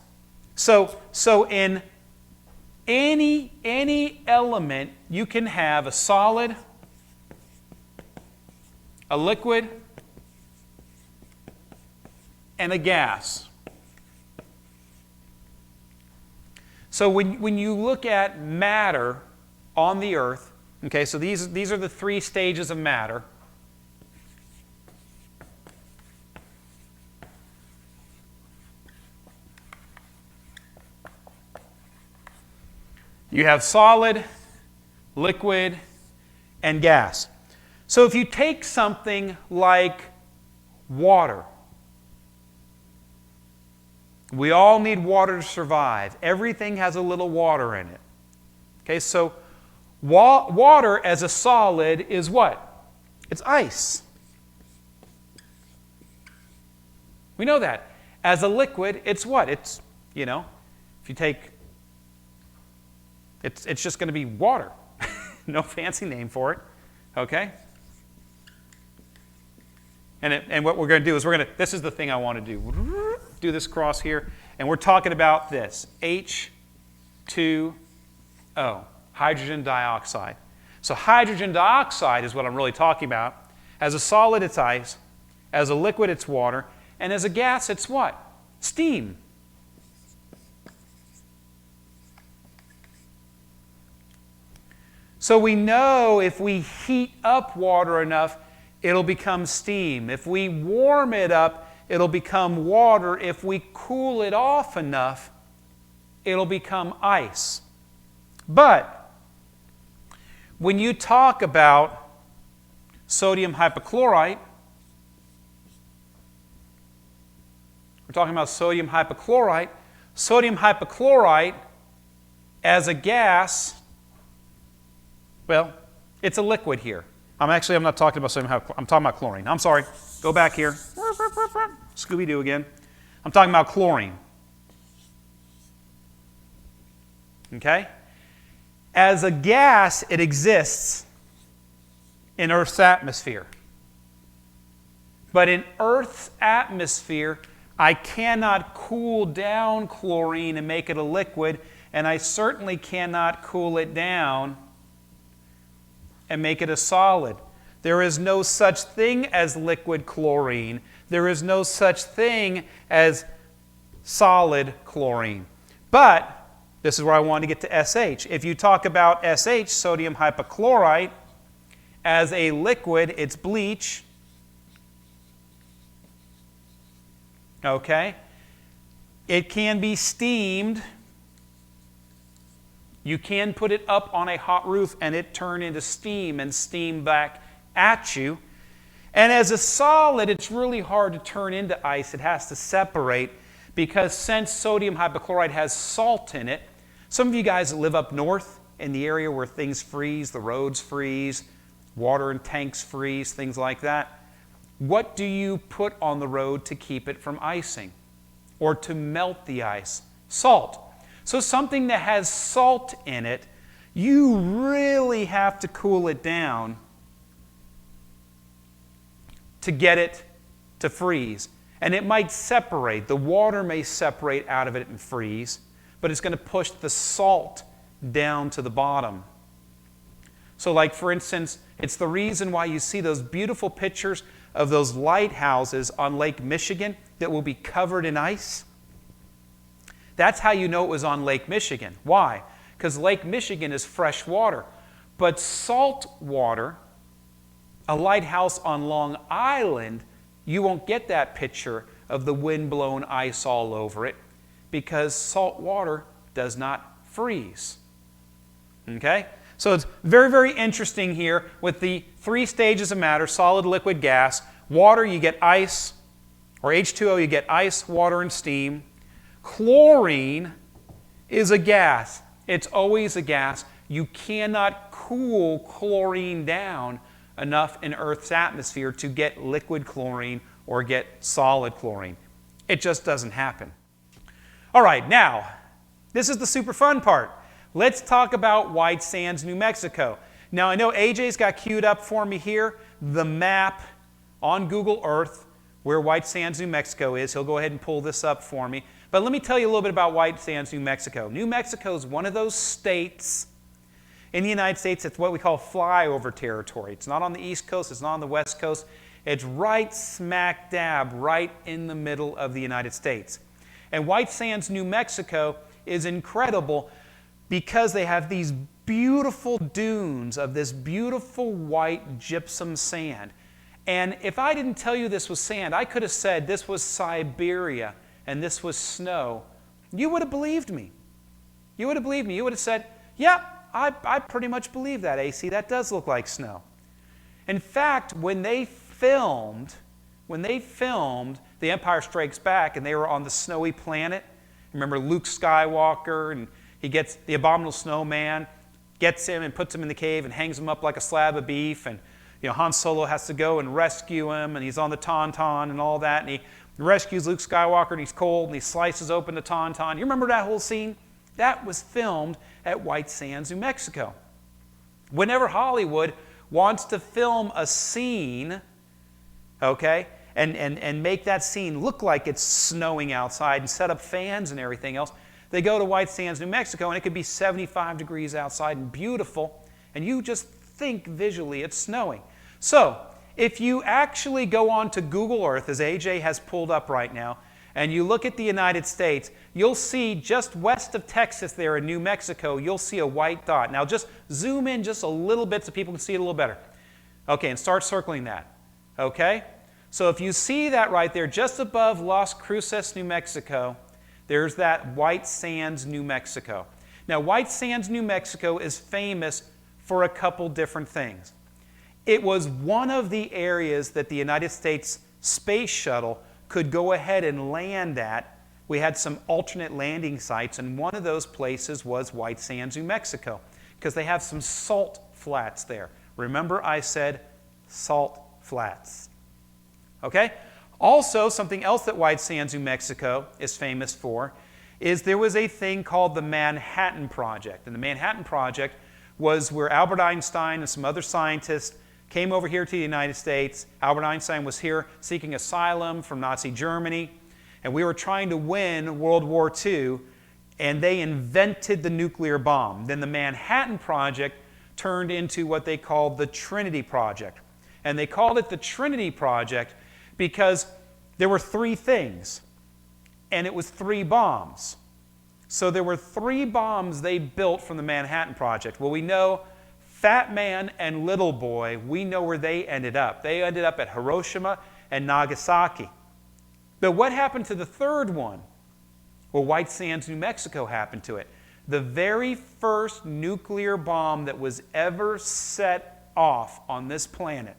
So in any element, you can have a solid, a liquid, and a gas. So when you look at matter on the earth, okay, so these are the three stages of matter. You have solid, liquid, and gas. So if you take something like water, we all need water to survive. Everything has a little water in it. Okay, so water as a solid is what? It's ice. We know that. As a liquid, it's what? It's, if you take, it's just going to be water. No fancy name for it. Okay? And what we're going to do is this is the thing I want to do. Do this cross here. And we're talking about this. H2O. Hydrogen dioxide. So hydrogen dioxide is what I'm really talking about. As a solid, it's ice. As a liquid, it's water. And as a gas, it's what? Steam. So we know if we heat up water enough, it'll become steam. If we warm it up, it'll become water. If we cool it off enough, it'll become ice. But when you talk about sodium hypochlorite, we're talking about sodium hypochlorite. Sodium hypochlorite as a gas, well, it's a liquid here. I'm not talking about sodium hypochlorite. I'm talking about chlorine. I'm sorry. Go back here. Scooby-Doo again. I'm talking about chlorine. Okay? As a gas, it exists in Earth's atmosphere. But in Earth's atmosphere, I cannot cool down chlorine and make it a liquid, and I certainly cannot cool it down and make it a solid. There is no such thing as liquid chlorine. There is no such thing as solid chlorine. But this is where I want to get to SH. If you talk about SH, sodium hypochlorite, as a liquid, it's bleach. Okay? It can be steamed. You can put it up on a hot roof and it turn into steam and steam back at you. And as a solid, it's really hard to turn into ice. It has to separate because since sodium hypochlorite has salt in it, some of you guys that live up north in the area where things freeze, the roads freeze, water in tanks freeze, things like that, what do you put on the road to keep it from icing or to melt the ice? Salt. So something that has salt in it, you really have to cool it down to get it to freeze. And it might separate. The water may separate out of it and freeze, but it's going to push the salt down to the bottom. So like for instance, it's the reason why you see those beautiful pictures of those lighthouses on Lake Michigan that will be covered in ice. That's how you know it was on Lake Michigan. Why? Because Lake Michigan is fresh water. But salt water, a lighthouse on Long Island, you won't get that picture of the wind-blown ice all over it because salt water does not freeze. Okay? So it's very, very interesting here with the three stages of matter, solid, liquid, gas. Water, you get ice, or H2O, you get ice, water, and steam. Chlorine is a gas. It's always a gas. You cannot cool chlorine down enough in Earth's atmosphere to get liquid chlorine or get solid chlorine. It just doesn't happen. All right, now, this is the super fun part. Let's talk about White Sands, New Mexico. Now, I know AJ's got queued up for me here the map on Google Earth where White Sands, New Mexico is. He'll go ahead and pull this up for me. But let me tell you a little bit about White Sands, New Mexico. New Mexico is one of those states In the United States, it's what we call flyover territory. It's not on the East Coast, it's not on the West Coast. It's right smack dab, right in the middle of the United States. And White Sands, New Mexico is incredible because they have these beautiful dunes of this beautiful white gypsum sand. And if I didn't tell you this was sand, I could have said this was Siberia and this was snow. You would have believed me. You would have believed me. You would have said, yeah, I pretty much believe that, AC. That does look like snow. In fact, when they filmed The Empire Strikes Back and they were on the snowy planet, remember Luke Skywalker, and he gets the abominable snowman, gets him and puts him in the cave and hangs him up like a slab of beef, and Han Solo has to go and rescue him, and he's on the Tauntaun and all that, and he rescues Luke Skywalker, and he's cold, and he slices open the Tauntaun. You remember that whole scene? That was filmed at White Sands, New Mexico. Whenever Hollywood wants to film a scene, okay, and make that scene look like it's snowing outside and set up fans and everything else, they go to White Sands, New Mexico, and it could be 75 degrees outside and beautiful, and you just think visually it's snowing. So, if you actually go on to Google Earth, as AJ has pulled up right now, and you look at the United States, you'll see just west of Texas there in New Mexico, you'll see a white dot. Now just zoom in just a little bit so people can see it a little better. Okay, and start circling that. Okay? So if you see that right there, just above Las Cruces, New Mexico, there's that White Sands, New Mexico. Now White Sands, New Mexico is famous for a couple different things. It was one of the areas that the United States Space Shuttle could go ahead and land at. We had some alternate landing sites, and one of those places was White Sands, New Mexico, because they have some salt flats there. Remember I said salt flats. Okay? Also, something else that White Sands, New Mexico is famous for is there was a thing called the Manhattan Project. And the Manhattan Project was where Albert Einstein and some other scientists came over here to the United States. Albert Einstein was here seeking asylum from Nazi Germany, and we were trying to win World War II, and they invented the nuclear bomb. Then the Manhattan Project turned into what they called the Trinity Project. And they called it the Trinity Project because there were three things, and it was three bombs. So there were three bombs they built from the Manhattan Project. Well, we know Fat Man and Little Boy, we know where they ended up. They ended up at Hiroshima and Nagasaki. But what happened to the third one? Well, White Sands, New Mexico happened to it. The very first nuclear bomb that was ever set off on this planet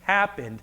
happened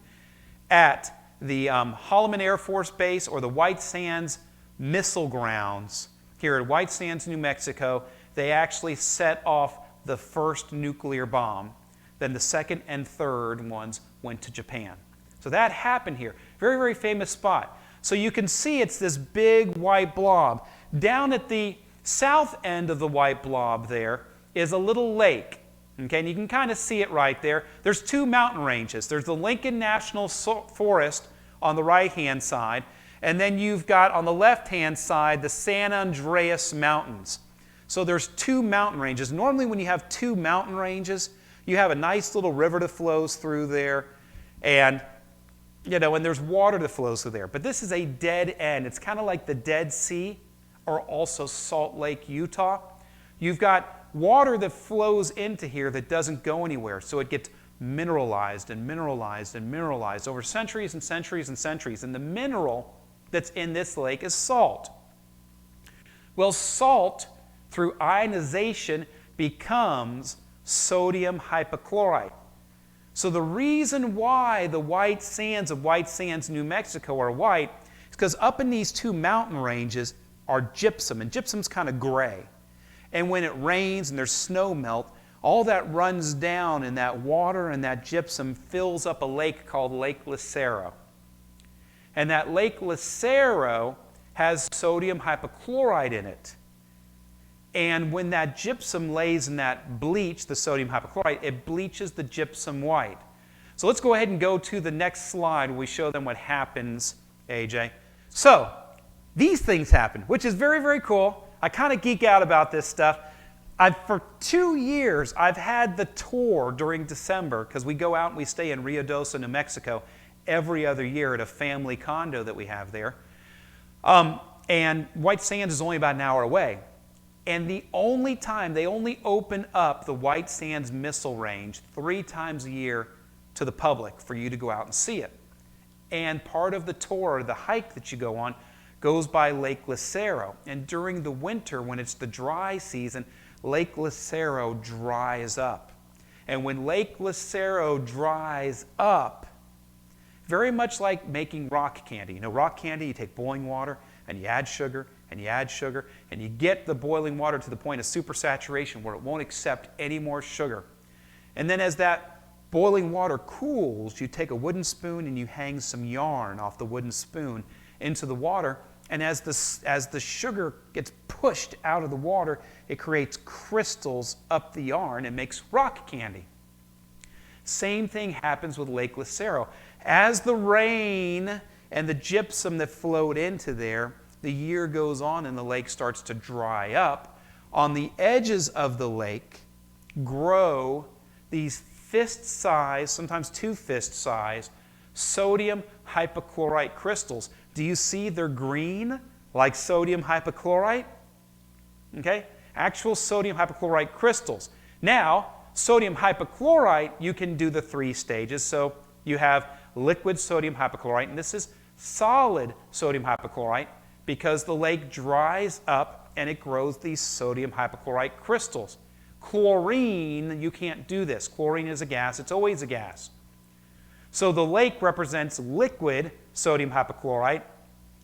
at the Holloman Air Force Base, or the White Sands Missile Grounds here at White Sands, New Mexico. They actually set off the first nuclear bomb. Then the second and third ones went to Japan. So that happened here. Very, very famous spot. So you can see it's this big white blob. Down at the south end of the white blob there is a little lake. Okay, and you can kind of see it right there. There's two mountain ranges. There's the Lincoln National Forest on the right-hand side, and then you've got on the left-hand side the San Andreas Mountains. So there's two mountain ranges. Normally when you have two mountain ranges, you have a nice little river that flows through there, and and there's water that flows through there. But this is a dead end. It's kind of like the Dead Sea, or also Salt Lake, Utah. You've got water that flows into here that doesn't go anywhere, so it gets mineralized and mineralized and mineralized over centuries and centuries and centuries. And the mineral that's in this lake is salt. Well, salt, through ionization, becomes sodium hypochlorite. So the reason why the white sands of White Sands, New Mexico are white is because up in these two mountain ranges are gypsum, and gypsum's kind of gray. And when it rains and there's snow melt, all that runs down, and that water and that gypsum fills up a lake called Lake Lucero. And that Lake Lucero has sodium hypochlorite in it. And when that gypsum lays in that bleach, the sodium hypochlorite, it bleaches the gypsum white. So let's go ahead and go to the next slide where we show them what happens, AJ. So these things happen, which is very, very cool. I kind of geek out about this stuff. For 2 years, I've had the tour during December because we go out and we stay in Rio Dosa, New Mexico every other year at a family condo that we have there. And White Sands is only about an hour away. And the only time, they only open up the White Sands Missile Range 3 times a year to the public for you to go out and see it. And part of the tour, the hike that you go on, goes by Lake Lucero. And during the winter, when it's the dry season, Lake Lucero dries up. And when Lake Lucero dries up, very much like making rock candy. You know, rock candy, you take boiling water and you add sugar and you add sugar and you get the boiling water to the point of supersaturation where it won't accept any more sugar. And then as that boiling water cools, you take a wooden spoon and you hang some yarn off the wooden spoon into the water. And as the sugar gets pushed out of the water, it creates crystals up the yarn and makes rock candy. Same thing happens with Lake Lucero. As the rain and the gypsum that flowed into there, the year goes on and the lake starts to dry up. On the edges of the lake grow these fist-sized, sometimes 2 fist-sized, sodium hypochlorite crystals. Do you see they're green like sodium hypochlorite? Okay? Actual sodium hypochlorite crystals. Now, sodium hypochlorite, you can do the 3 stages. So you have liquid sodium hypochlorite, and this is solid sodium hypochlorite because the lake dries up and it grows these sodium hypochlorite crystals. Chlorine, you can't do this. Chlorine is a gas. It's always a gas. So the lake represents liquid sodium hypochlorite,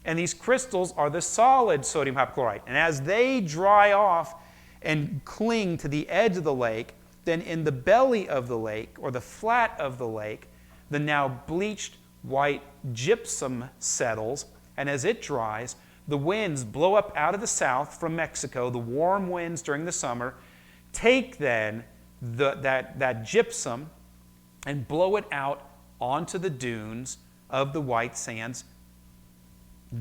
and these crystals are the solid sodium hypochlorite. And as they dry off and cling to the edge of the lake, then in the belly of the lake, or the flat of the lake, the now bleached white gypsum settles, and as it dries, the winds blow up out of the south from Mexico, the warm winds during the summer, take then that gypsum and blow it out onto the dunes of the White Sands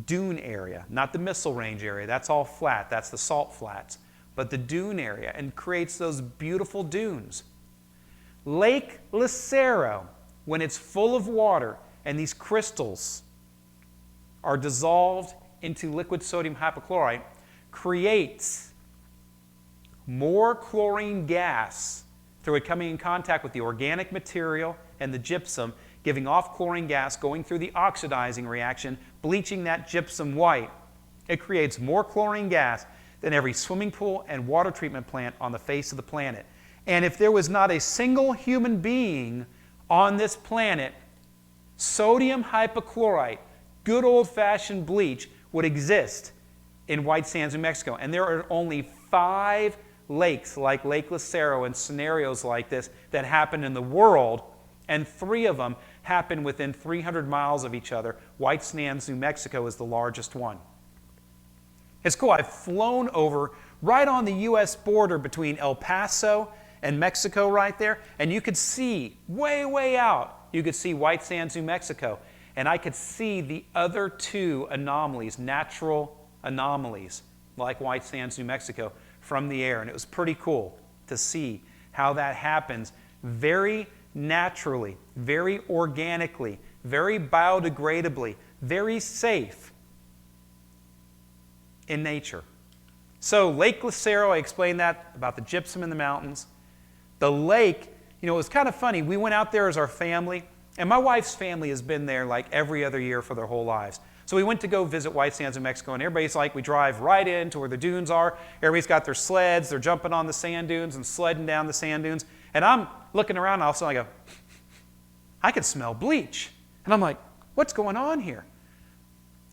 dune area. Not the Missile Range area, that's all flat, that's the salt flats, but the dune area, and creates those beautiful dunes. Lake Lucero, when it's full of water and these crystals are dissolved into liquid sodium hypochlorite, creates more chlorine gas through it coming in contact with the organic material and the gypsum, giving off chlorine gas, going through the oxidizing reaction, bleaching that gypsum white. It creates more chlorine gas than every swimming pool and water treatment plant on the face of the planet. And if there was not a single human being on this planet, sodium hypochlorite, good old-fashioned bleach, would exist in White Sands, New Mexico. And there are only 5 lakes like Lake Lucero and scenarios like this that happen in the world, and 3 of them happen within 300 miles of each other. White Sands, New Mexico is the largest one. It's cool. I've flown over right on the U.S. border between El Paso and Mexico right there, and you could see way, way out, you could see White Sands, New Mexico, and I could see the other 2 anomalies, natural anomalies, like White Sands, New Mexico, from the air, and it was pretty cool to see how that happens very naturally, very organically, very biodegradably, very safe in nature. So Lake Lucero, I explained that about the gypsum in the mountains. The lake, you know, it was kind of funny. We went out there as our family, and my wife's family has been there like every other year for their whole lives. So we went to go visit White Sands, New Mexico, and everybody's like, we drive right into where the dunes are. Everybody's got their sleds. They're jumping on the sand dunes and sledding down the sand dunes. And I'm looking around, and all of a sudden I go, I can smell bleach. And I'm like, what's going on here?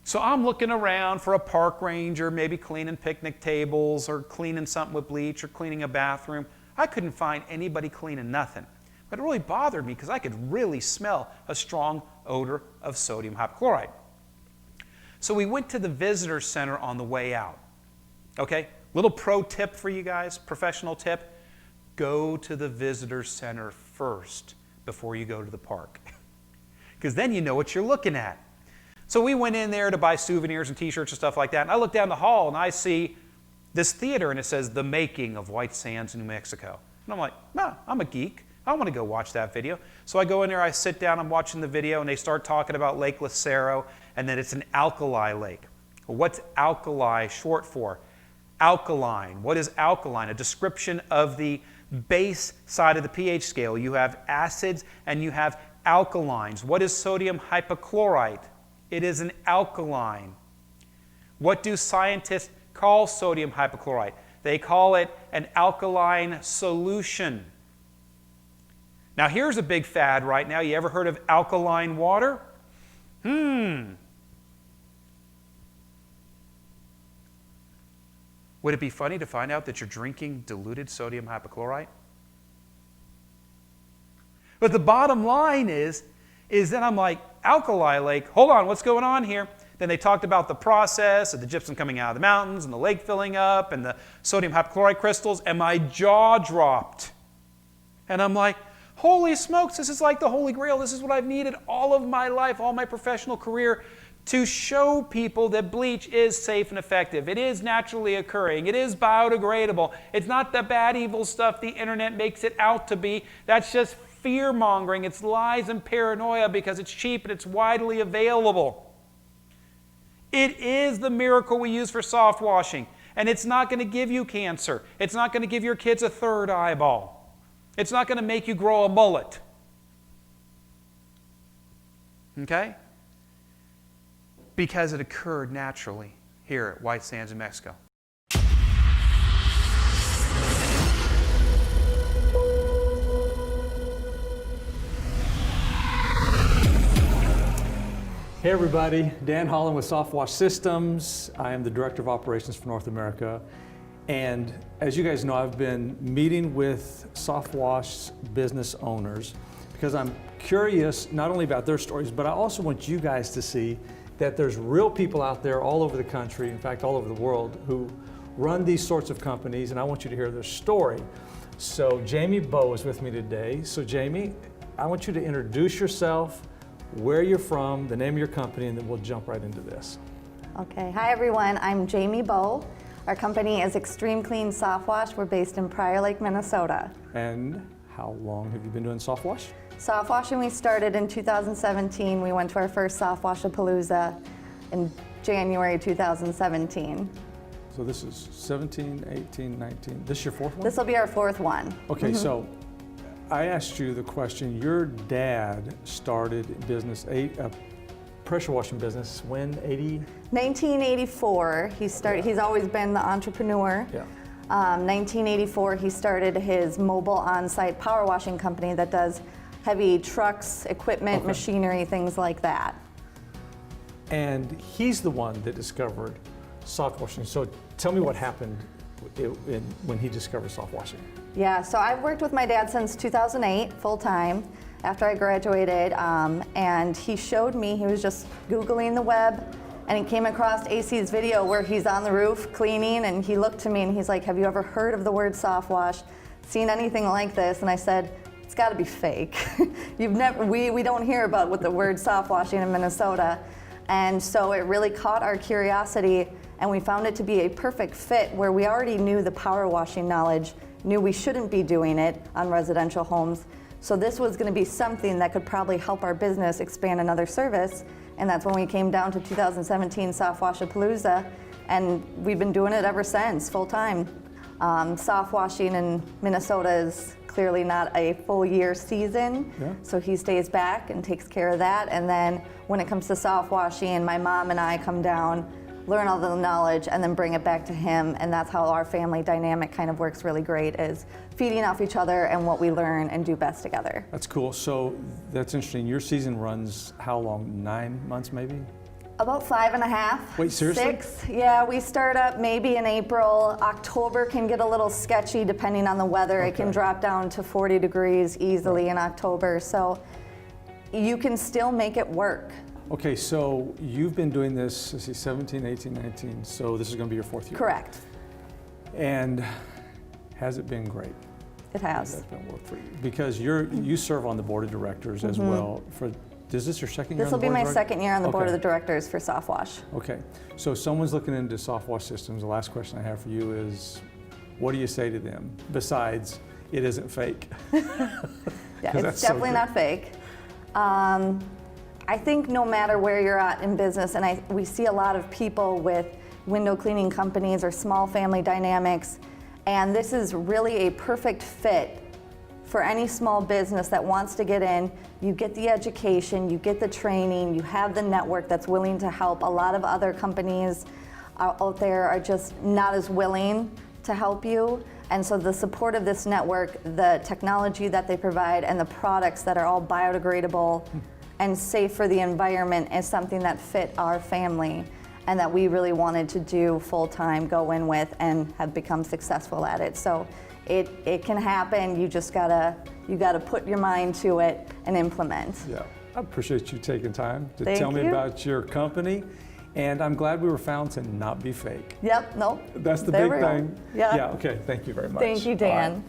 So I'm looking around for a park ranger, maybe cleaning picnic tables or cleaning something with bleach or cleaning a bathroom. I couldn't find anybody cleaning nothing. But it really bothered me because I could really smell a strong odor of sodium hypochlorite. So we went to the visitor center on the way out. Okay, little pro tip for you guys, professional tip. Go to the visitor center first before you go to the park. Because then you know what you're looking at. So we went in there to buy souvenirs and t-shirts and stuff like that. And I look down the hall and I see this theater and it says the making of White Sands, New Mexico. And I'm like, nah, I'm a geek. I want to go watch that video. So I go in there, I sit down, I'm watching the video, and they start talking about Lake Lucero, and then it's an alkali lake. Well, what's alkali short for? Alkaline. What is alkaline? A description of the base side of the pH scale. You have acids and you have alkalines. What is sodium hypochlorite? It is an alkaline. What do scientists call sodium hypochlorite? They call it an alkaline solution. Now here's a big fad right now. You ever heard of alkaline water? Would it be funny to find out that you're drinking diluted sodium hypochlorite? But the bottom line is then I'm like, alkali lake, hold on, what's going on here? Then they talked about the process of the gypsum coming out of the mountains and the lake filling up and the sodium hypochlorite crystals, and my jaw dropped. And I'm like, holy smokes, this is like the Holy Grail. This is what I've needed all of my life, all my professional career, to show people that bleach is safe and effective. It is naturally occurring. It is biodegradable. It's not the bad, evil stuff the internet makes it out to be. That's just fear-mongering. It's lies and paranoia because it's cheap and it's widely available. It is the miracle we use for soft washing. And it's not going to give you cancer. It's not going to give your kids a third eyeball. It's not going to make you grow a mullet. Okay? Because it occurred naturally here at White Sands, New Mexico. Hey everybody, Dan Holland with SoftWash Systems. I am the Director of Operations for North America. And as you guys know, I've been meeting with SoftWash business owners because I'm curious not only about their stories, but I also want you guys to see that there's real people out there all over the country, in fact all over the world, who run these sorts of companies, and I want you to hear their story. So Jamie Bowe is with me today. So Jamie, I want you to introduce yourself, where you're from, the name of your company, and then we'll jump right into this. Okay, hi everyone, I'm Jamie Bowe. Our company is Extreme Clean Soft Wash. We're based in Prior Lake, Minnesota. And how long have you been doing soft wash? Soft washing we started in 2017. We went to our first Soft Wash-a-Palooza in January 2017. So this is 17, 18, 19. This is your fourth one? This will be our fourth one. Okay, so I asked you the question, your dad started business, a pressure washing business when, 1984, he started. He's always been the entrepreneur. Yeah. 1984, he started his mobile on-site power washing company that does heavy trucks, equipment, machinery, things like that. And he's the one that discovered soft washing. So tell me what happened when he discovered soft washing. Yeah, so I've worked with my dad since 2008, full-time, after I graduated, and he showed me, he was just Googling the web, and he came across AC's video where he's on the roof cleaning, and he looked to me and he's like, have you ever heard of the word soft wash, seen anything like this? And I said, it's gotta be fake. We don't hear about with the word soft washing in Minnesota. And so it really caught our curiosity, and we found it to be a perfect fit where we already knew the power washing knowledge, knew we shouldn't be doing it on residential homes. So this was going to be something that could probably help our business expand another service, and that's when we came down to 2017 SoftWash-a-Palooza, and we've been doing it ever since, full time. Soft washing in Minnesota is clearly not a full year season, so he stays back and takes care of that, and then when it comes to soft washing, my mom and I come down, learn all the knowledge, and then bring it back to him, and that's how our family dynamic kind of works really great, is feeding off each other and what we learn and do best together. That's cool. So that's interesting. Your season runs how long? 9 months maybe? About 5.5. Wait, seriously? 6. Yeah, we start up maybe in April. October can get a little sketchy depending on the weather. It can drop down to 40 degrees easily in October, so you can still make it work. Okay, so you've been doing this, let's see, 17, 18, 19, so this is going to be your fourth year. Correct. And has it been great? It has. Has that been work for you? Because you serve on the board of directors as well for Is this your second year This on will the be board? my second year on the board Okay. of the directors for SoftWash. Okay, so someone's looking into SoftWash Systems. The last question I have for you is, what do you say to them besides it isn't fake? Yeah, 'Cause it's that's so definitely good. not fake. I think no matter where you're at in business, and we see a lot of people with window cleaning companies or small family dynamics, and this is really a perfect fit for any small business that wants to get in. You get the education, you get the training, you have the network that's willing to help. A lot of other companies out there are just not as willing to help you. And so the support of this network, the technology that they provide, and the products that are all biodegradable and safe for the environment is something that fit our family and that we really wanted to do full time, go in with, and have become successful at it. So it can happen. You just gotta put your mind to it and implement. Yeah, I appreciate you taking time to Thank tell me you. about your company, and I'm glad we were found to not be fake. Yep, nope. That's the There big we go. thing. Yeah. Yeah, okay, thank you very much. Thank you, All Dan. right.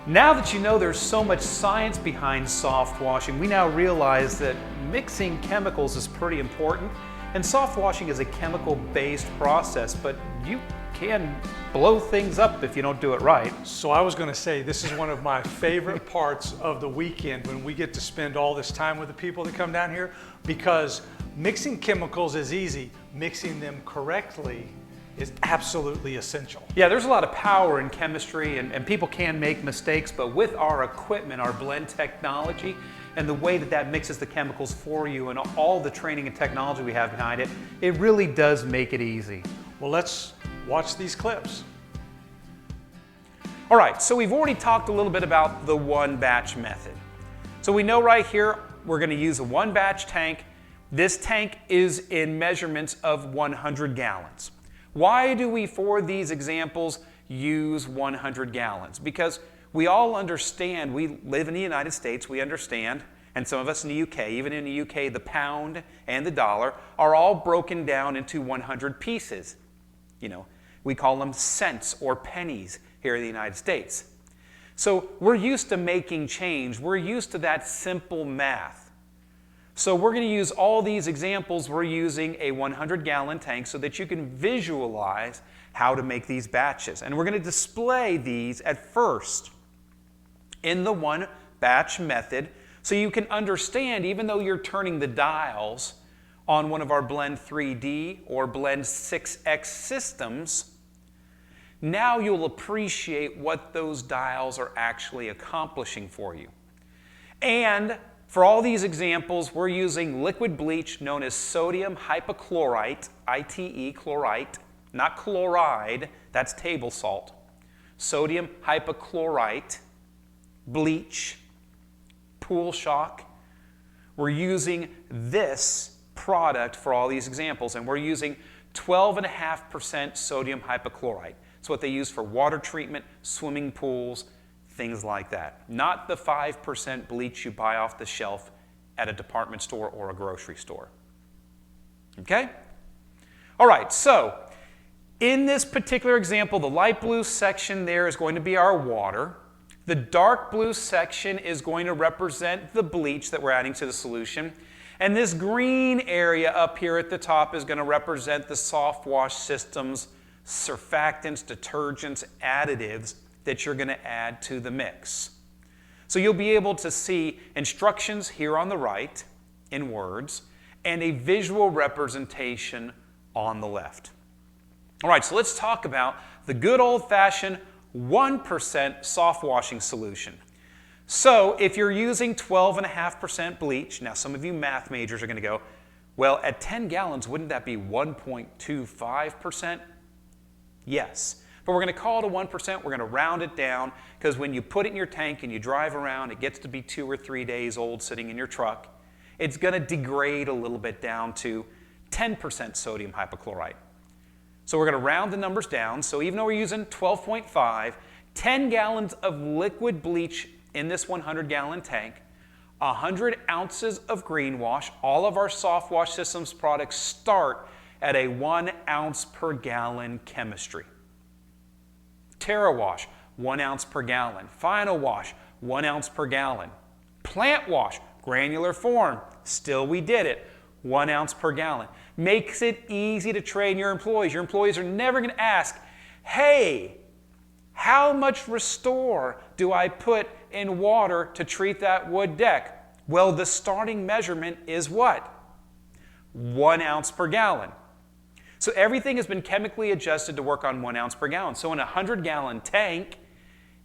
Now that you know there's so much science behind soft washing, we now realize that mixing chemicals is pretty important. And soft washing is a chemical-based process, but you can blow things up if you don't do it right. So I was going to say, this is one of my favorite parts of the weekend when we get to spend all this time with the people that come down here, because mixing chemicals is easy. Mixing them correctly is absolutely essential. Yeah, there's a lot of power in chemistry, and people can make mistakes, but with our equipment, our blend technology, and the way that that mixes the chemicals for you and all the training and technology we have behind it, it really does make it easy. Well, let's watch these clips. All right, so we've already talked a little bit about the one batch method. So we know right here, we're gonna use a one batch tank. This tank is in measurements of 100 gallons. Why do we, for these examples, use 100 gallons? Because we all understand, we live in the United States, we understand, and some of us in the UK, even in the UK, the pound and the dollar are all broken down into 100 pieces. You know, we call them cents or pennies here in the United States. So we're used to making change. We're used to that simple math. So we're going to use all these examples. We're using a 100-gallon tank so that you can visualize how to make these batches. And we're going to display these at first in the one batch method so you can understand, even though you're turning the dials on one of our Blend 3D or Blend 6X systems, now you'll appreciate what those dials are actually accomplishing for you. And for all these examples, we're using liquid bleach known as sodium hypochlorite, ITE chlorite, not chloride, that's table salt. Sodium hypochlorite, bleach, pool shock. We're using this product for all these examples, and we're using 12.5% sodium hypochlorite. It's what they use for water treatment, swimming pools, things like that. Not the 5% bleach you buy off the shelf at a department store or a grocery store. Okay? All right, so in this particular example, the light blue section there is going to be our water. The dark blue section is going to represent the bleach that we're adding to the solution. And this green area up here at the top is going to represent the SoftWash Systems surfactants, detergents, additives that you're going to add to the mix. So you'll be able to see instructions here on the right in words and a visual representation on the left. All right, so let's talk about the good old-fashioned 1% soft washing solution. So if you're using 12.5% bleach, now some of you math majors are going to go, well, at 10 gallons, wouldn't that be 1.25%? Yes, but we're going to call it a 1%. We're going to round it down because when you put it in your tank and you drive around, it gets to be 2 or 3 days old sitting in your truck. It's going to degrade a little bit down to 10% sodium hypochlorite. So we're going to round the numbers down. So even though we're using 12.5, 10 gallons of liquid bleach in this 100-gallon tank, 100 ounces of green wash. All of our SoftWash Systems products start at a 1 ounce per gallon chemistry. TerraWash, 1 ounce per gallon. Final Wash, 1 ounce per gallon. Plant Wash, granular form, still we did it, 1 ounce per gallon. Makes it easy to train your employees. Your employees are never going to ask, hey, how much Restore do I put in water to treat that wood deck? Well, the starting measurement is what? 1 ounce per gallon. So everything has been chemically adjusted to work on 1 ounce per gallon. So in a 100-gallon tank,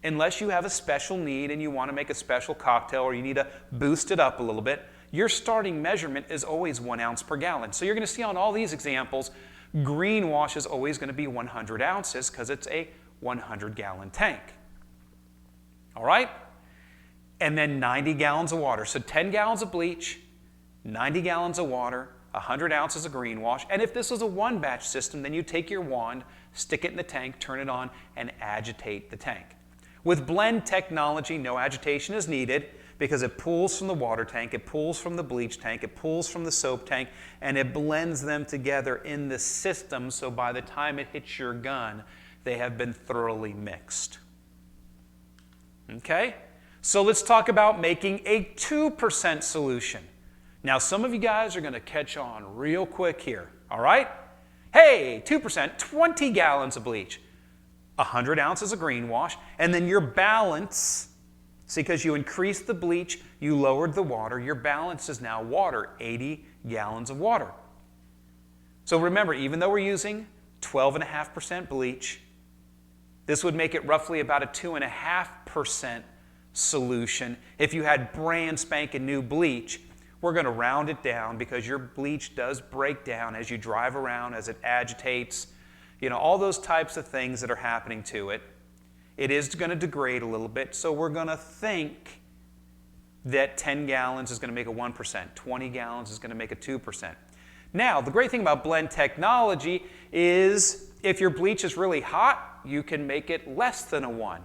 unless you have a special need and you want to make a special cocktail or you need to boost it up a little bit, your starting measurement is always 1 ounce per gallon. So you're going to see on all these examples, green wash is always going to be 100 ounces because it's a 100-gallon tank. All right? And then 90 gallons of water. So 10 gallons of bleach, 90 gallons of water, 100 ounces of green wash. And if this was a one-batch system, then you take your wand, stick it in the tank, turn it on, and agitate the tank. With blend technology, no agitation is needed because it pulls from the water tank, it pulls from the bleach tank, it pulls from the soap tank, and it blends them together in the system so by the time it hits your gun, they have been thoroughly mixed. Okay? So let's talk about making a 2% solution. Now, some of you guys are going to catch on real quick here, all right? Hey, 2%, 20 gallons of bleach, 100 ounces of green wash, and then your balance, see, because you increased the bleach, you lowered the water, your balance is now water, 80 gallons of water. So remember, even though we're using 12.5% bleach, this would make it roughly about a 2.5% solution. If you had brand spanking new bleach, we're going to round it down because your bleach does break down as you drive around, as it agitates, you know, all those types of things that are happening to it. It is going to degrade a little bit, so we're going to think that 10 gallons is going to make a 1%, 20 gallons is going to make a 2%. Now, the great thing about blend technology is if your bleach is really hot, you can make it less than a 1.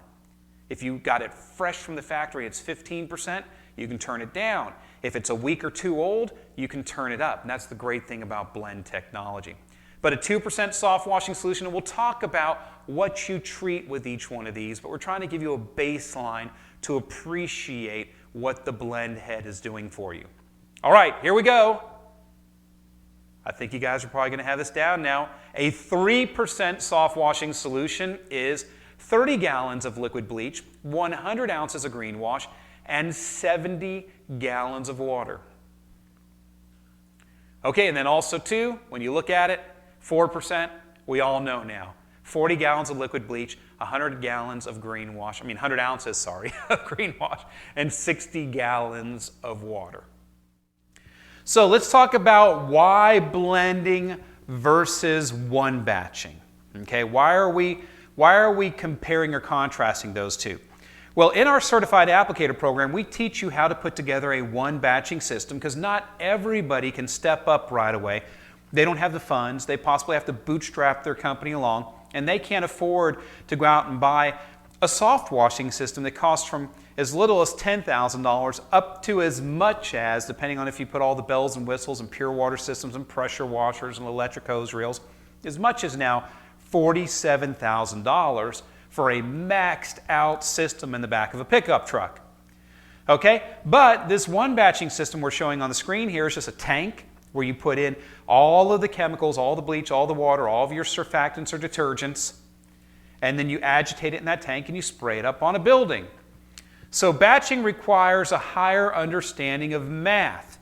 If you got it fresh from the factory, it's 15%, you can turn it down. If it's a week or two old, you can turn it up. And that's the great thing about blend technology. But a 2% soft washing solution, and we'll talk about what you treat with each one of these, but we're trying to give you a baseline to appreciate what the blend head is doing for you. All right, here we go. I think you guys are probably going to have this down now. A 3% soft washing solution is 30 gallons of liquid bleach, 100 ounces of green wash, and 70 gallons of water. Okay, and then also too, when you look at it, 4%, we all know now. 40 gallons of liquid bleach, 100 gallons of green wash, 100 ounces, sorry, of green wash, and 60 gallons of water. So let's talk about why blending versus one batching. Okay, why are we comparing or contrasting those two? Well, in our Certified Applicator program, we teach you how to put together a one batching system because not everybody can step up right away. They don't have the funds, they possibly have to bootstrap their company along, and they can't afford to go out and buy a soft washing system that costs from as little as $10,000 up to as much as, depending on if you put all the bells and whistles and pure water systems and pressure washers and electric hose reels, as much as now $47,000 for a maxed out system in the back of a pickup truck. Okay, but this one batching system we're showing on the screen here is just a tank where you put in all of the chemicals, all the bleach, all the water, all of your surfactants or detergents, and then you agitate it in that tank and you spray it up on a building. So batching requires a higher understanding of math.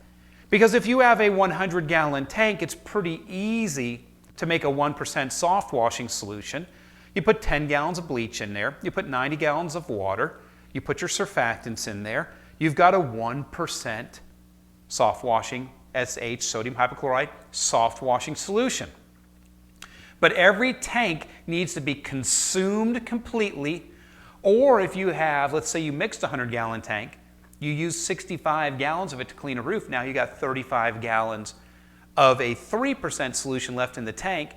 Because if you have a 100-gallon tank, it's pretty easy to make a 1% soft washing solution. You put 10 gallons of bleach in there, you put 90 gallons of water, you put your surfactants in there, you've got a 1% soft washing SH, sodium hypochlorite, soft washing solution. But every tank needs to be consumed completely, or if you have, let's say you mixed a 100-gallon tank, you use 65 gallons of it to clean a roof, now you got 35 gallons of a 3% solution left in the tank.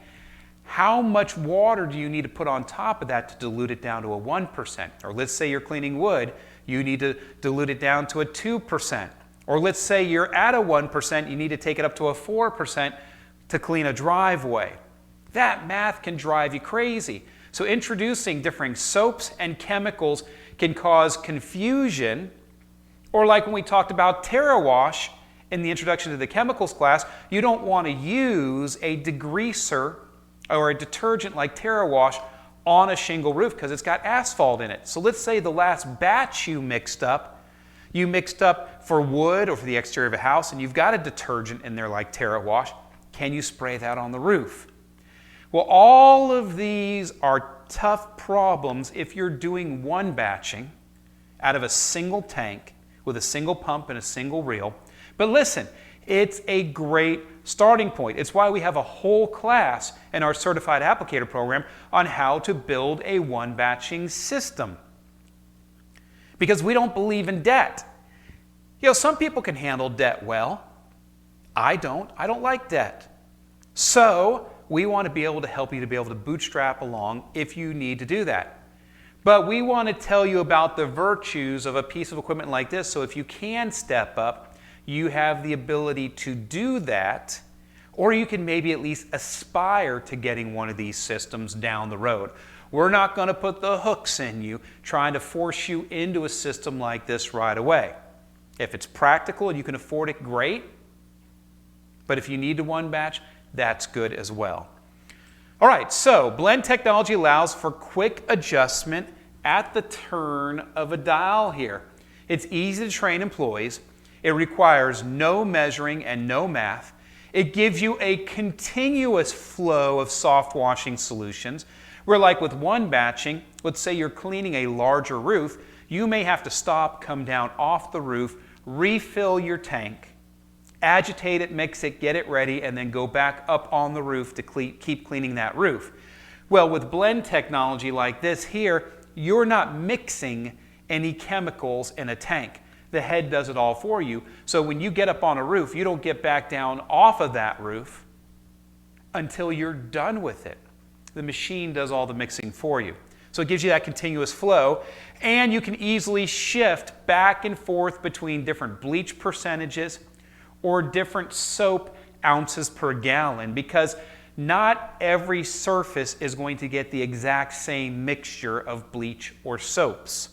How much water do you need to put on top of that to dilute it down to a 1%? Or let's say you're cleaning wood, you need to dilute it down to a 2%. Or let's say you're at a 1%, you need to take it up to a 4% to clean a driveway. That math can drive you crazy. So introducing different soaps and chemicals can cause confusion. Or like when we talked about TerraWash in the introduction to the chemicals class, you don't want to use a degreaser or a detergent like TerraWash on a shingle roof because it's got asphalt in it. So let's say the last batch you mixed up for wood or for the exterior of a house, and you've got a detergent in there like TerraWash. Can you spray that on the roof? Well, all of these are tough problems if you're doing one batching out of a single tank with a single pump and a single reel. But listen, it's a great starting point. It's why we have a whole class in our Certified Applicator program on how to build a one batching system. Because we don't believe in debt. You know, some people can handle debt well. I don't. I don't like debt. So we want to be able to help you to be able to bootstrap along if you need to do that. But we want to tell you about the virtues of a piece of equipment like this, so if you can step up, you have the ability to do that, or you can maybe at least aspire to getting one of these systems down the road. We're not going to put the hooks in you trying to force you into a system like this right away. If it's practical and you can afford it, great. But if you need to one batch, that's good as well. All right, so blend technology allows for quick adjustment at the turn of a dial here. It's easy to train employees. It requires no measuring and no math. It gives you a continuous flow of soft washing solutions, where like with one batching, let's say you're cleaning a larger roof, you may have to stop, come down off the roof, refill your tank, agitate it, mix it, get it ready, and then go back up on the roof to keep cleaning that roof. Well, with blend technology like this here, you're not mixing any chemicals in a tank. The head does it all for you. So when you get up on a roof, you don't get back down off of that roof until you're done with it. The machine does all the mixing for you. So it gives you that continuous flow, and you can easily shift back and forth between different bleach percentages or different soap ounces per gallon, because not every surface is going to get the exact same mixture of bleach or soaps.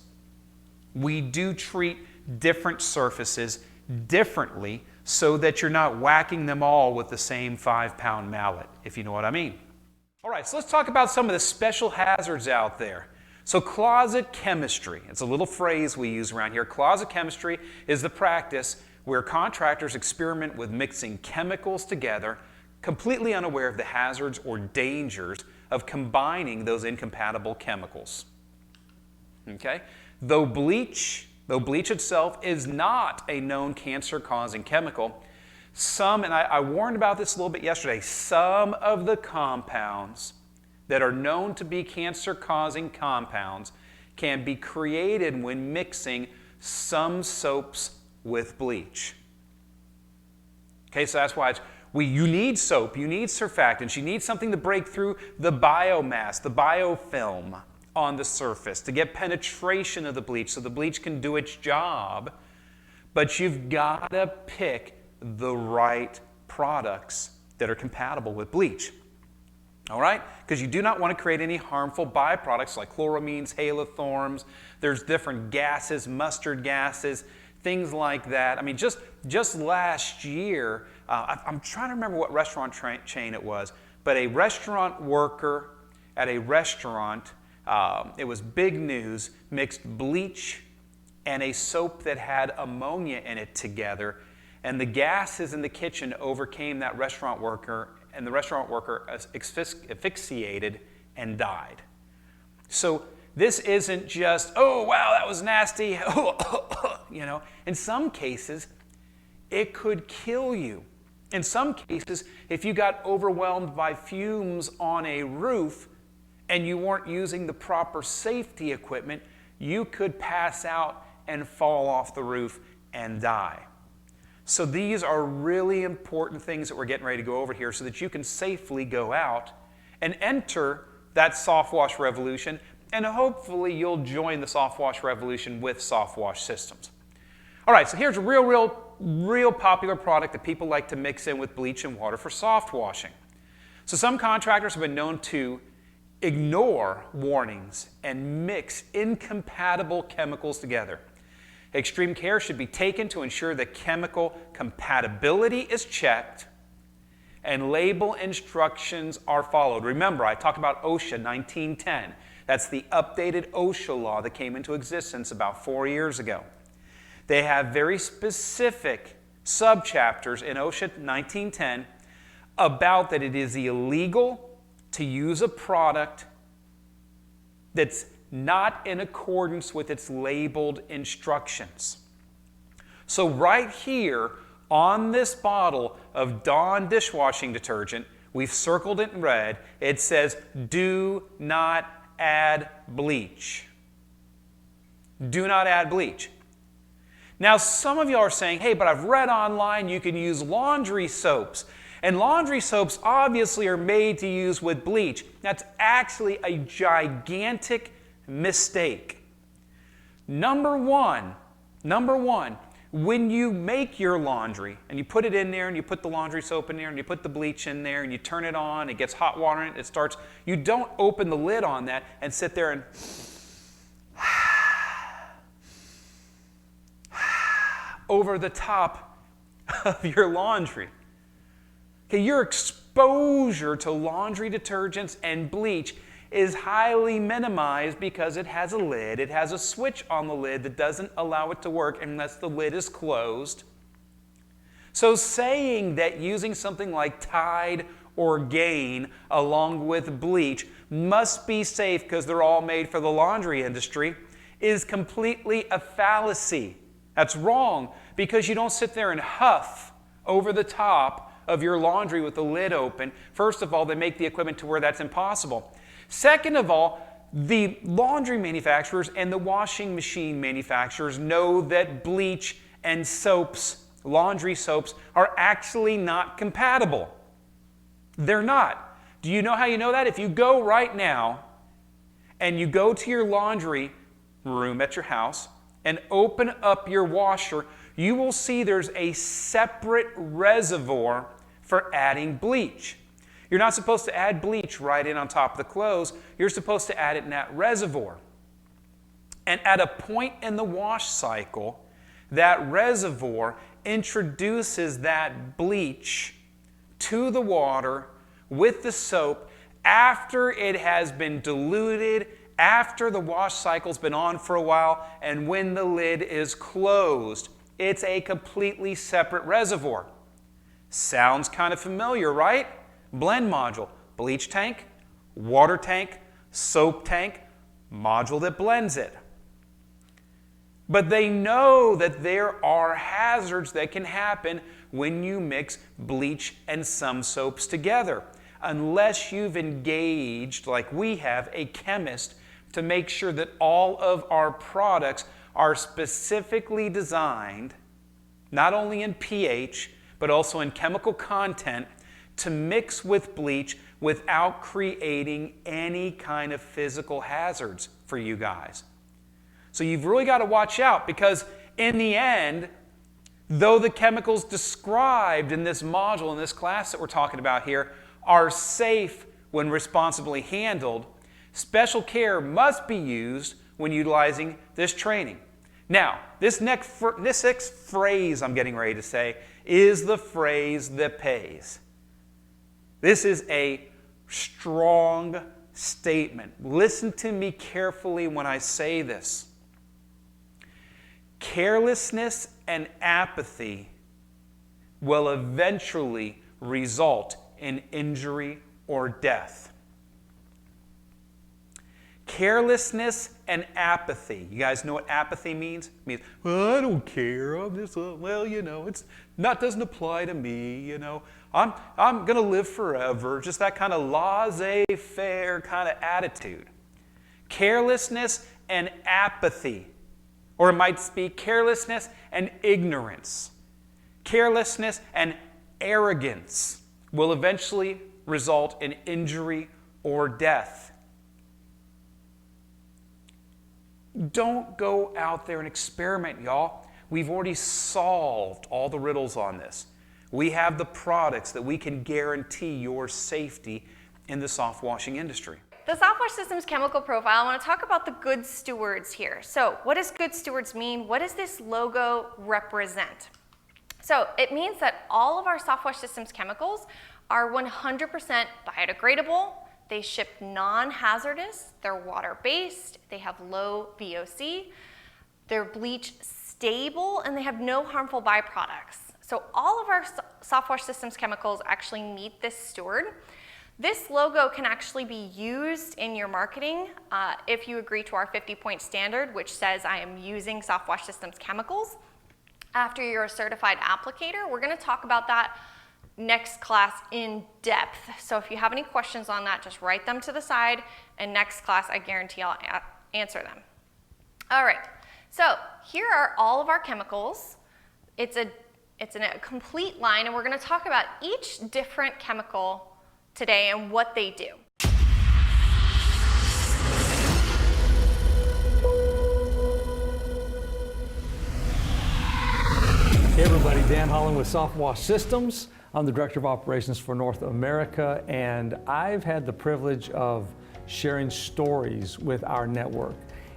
We do treat different surfaces differently so that you're not whacking them all with the same 5-pound mallet, if you know what I mean. All right, so let's talk about some of the special hazards out there. So closet chemistry, it's a little phrase we use around here. Closet chemistry is the practice where contractors experiment with mixing chemicals together, completely unaware of the hazards or dangers of combining those incompatible chemicals. Okay? Though bleach itself is not a known cancer-causing chemical, and I warned about this a little bit yesterday, some of the compounds that are known to be cancer-causing compounds can be created when mixing some soaps with bleach. Okay, so that's why you need soap, you need surfactants, you need something to break through the biomass, the biofilm on the surface to get penetration of the bleach so the bleach can do its job. But you've got to pick the right products that are compatible with bleach. All right? Because you do not want to create any harmful byproducts like chloramines, halotherms. There's different gases, mustard gases, things like that. I mean, just last year, I'm trying to remember what restaurant chain it was, but a restaurant worker at a restaurant, it was big news, mixed bleach and a soap that had ammonia in it together, and the gases in the kitchen overcame that restaurant worker, and the restaurant worker asphyxiated and died. So this isn't just, oh, wow, that was nasty. You know, in some cases, it could kill you. In some cases, if you got overwhelmed by fumes on a roof and you weren't using the proper safety equipment, you could pass out and fall off the roof and die. So these are really important things that we're getting ready to go over here so that you can safely go out and enter that SoftWash revolution, and hopefully you'll join the SoftWash revolution with SoftWash Systems. All right, so here's a real real popular product that people like to mix in with bleach and water for soft washing. So some contractors have been known to ignore warnings and mix incompatible chemicals together. Extreme care should be taken to ensure that chemical compatibility is checked and label instructions are followed. Remember, I talked about OSHA 1910. That's the updated OSHA law that came into existence about 4 years ago. They have very specific subchapters in OSHA 1910 about that it is illegal to use a product that's not in accordance with its labeled instructions. So right here on this bottle of Dawn dishwashing detergent, we've circled it in red, it says, do not add bleach. Do not add bleach. Now some of you are saying, hey, but I've read online you can use laundry soaps. And laundry soaps obviously are made to use with bleach. That's actually a gigantic mistake. Number one, when you make your laundry and you put it in there and you put the laundry soap in there and you put the bleach in there and you turn it on, it gets hot water in it, it starts, you don't open the lid on that and sit there and over the top of your laundry. Okay, your exposure to laundry detergents and bleach is highly minimized because it has a lid. It has a switch on the lid that doesn't allow it to work unless the lid is closed. So saying that using something like Tide or Gain along with bleach must be safe because they're all made for the laundry industry is completely a fallacy. That's wrong because you don't sit there and huff over the top of your laundry with the lid open. First of all, they make the equipment to where that's impossible. Second of all, the laundry manufacturers and the washing machine manufacturers know that bleach and soaps, laundry soaps, are actually not compatible. They're not. Do you know how you know that? If you go right now and you go to your laundry room at your house and open up your washer, you will see there's a separate reservoir for adding bleach. You're not supposed to add bleach right in on top of the clothes. You're supposed to add it in that reservoir. And at a point in the wash cycle, that reservoir introduces that bleach to the water with the soap after it has been diluted, after the wash cycle's been on for a while, and when the lid is closed. It's a completely separate reservoir. Sounds kind of familiar, right? Blend module, bleach tank, water tank, soap tank, module that blends it. But they know that there are hazards that can happen when you mix bleach and some soaps together, unless you've engaged, like we have, a chemist to make sure that all of our products are specifically designed, not only in pH, but also in chemical content, to mix with bleach without creating any kind of physical hazards for you guys. So you've really got to watch out because in the end, though the chemicals described in this module, in this class that we're talking about here, are safe when responsibly handled, special care must be used when utilizing this training. Now, this next phrase I'm getting ready to say is the phrase that pays. This is a strong statement. Listen to me carefully when I say this. Carelessness and apathy will eventually result in injury or death. Carelessness and apathy. You guys know what apathy means? It means, well, I don't care. I'm just, well, you know, it's not, doesn't apply to me, you know. I'm going to live forever. Just that kind of laissez-faire kind of attitude. Carelessness and apathy. Or it might be carelessness and ignorance. Carelessness and arrogance will eventually result in injury or death. Don't go out there and experiment, y'all. We've already solved all the riddles on this. We have the products that we can guarantee your safety in the soft washing industry. The SoftWash Systems chemical profile, I want to talk about the good stewards here. So what does good stewards mean? What does this logo represent? So it means that all of our SoftWash Systems chemicals are 100% biodegradable. They ship non-hazardous, they're water-based, they have low VOC, they're bleach stable, and they have no harmful byproducts. So all of our SoftWash Systems chemicals actually meet this steward. This logo can actually be used in your marketing if you agree to our 50-point standard, which says I am using SoftWash Systems chemicals. After you're a certified applicator, we're going to talk about that next class in depth. So if you have any questions on that, just write them to the side, and next class, I guarantee I'll answer them. All right, so here are all of our chemicals. It's in a complete line, and we're going to talk about each different chemical today and what they do. Hey everybody, Dan Holland with SoftWash Systems. I'm the Director of Operations for North America, and I've had the privilege of sharing stories with our network.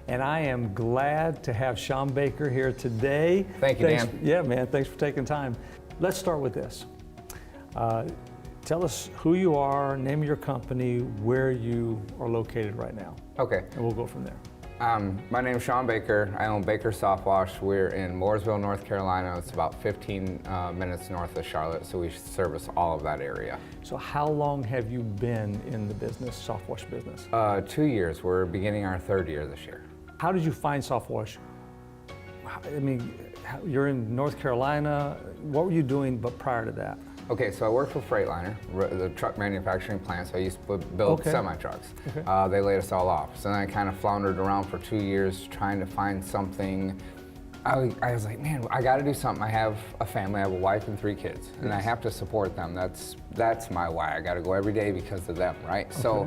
And I am glad to have Sean Baker here today. Thank you, Dan. Yeah, man, thanks for taking time. Let's start with this. Tell us who you are, name of your company, where you are located right now. Okay. And we'll go from there. My name is Sean Baker. I own Baker SoftWash. We're in Mooresville, North Carolina. It's about 15 minutes north of Charlotte, so we service all of that area. So how long have you been in the business, SoftWash business? 2 years. We're beginning our third year this year. How did you find SoftWash? I mean, you're in North Carolina. What were you doing but prior to that? Okay, so I worked for Freightliner, the truck manufacturing plant, so I used to build semi-trucks. Okay. They laid us all off. So then I kind of floundered around for 2 years trying to find something. I was like, man, I got to do something. I have a family, I have a wife and 3 kids, and I have to support them. That's my why. I got to go every day because of them, right? Okay. So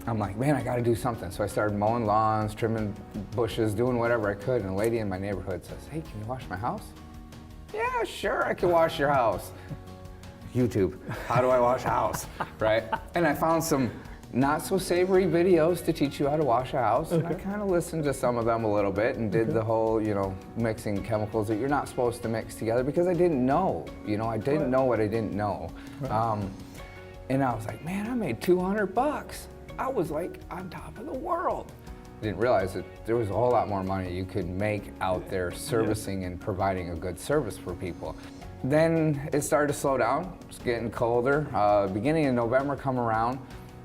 I'm like, man, I got to do something. So I started mowing lawns, trimming bushes, doing whatever I could, and a lady in my neighborhood says, hey, can you wash my house? Yeah, sure, I can wash your house. YouTube, how do I wash a house, right? And I found some not so savory videos to teach you how to wash a house. Okay. And I kind of listened to some of them a little bit and did the whole, mixing chemicals that you're not supposed to mix together because I didn't know, I didn't know what I didn't know. Right. And I was like, man, I made $200. I was like on top of the world. I didn't realize that there was a whole lot more money you could make out there servicing and providing a good service for people. Then it started to slow down. It's getting colder. Beginning of November come around,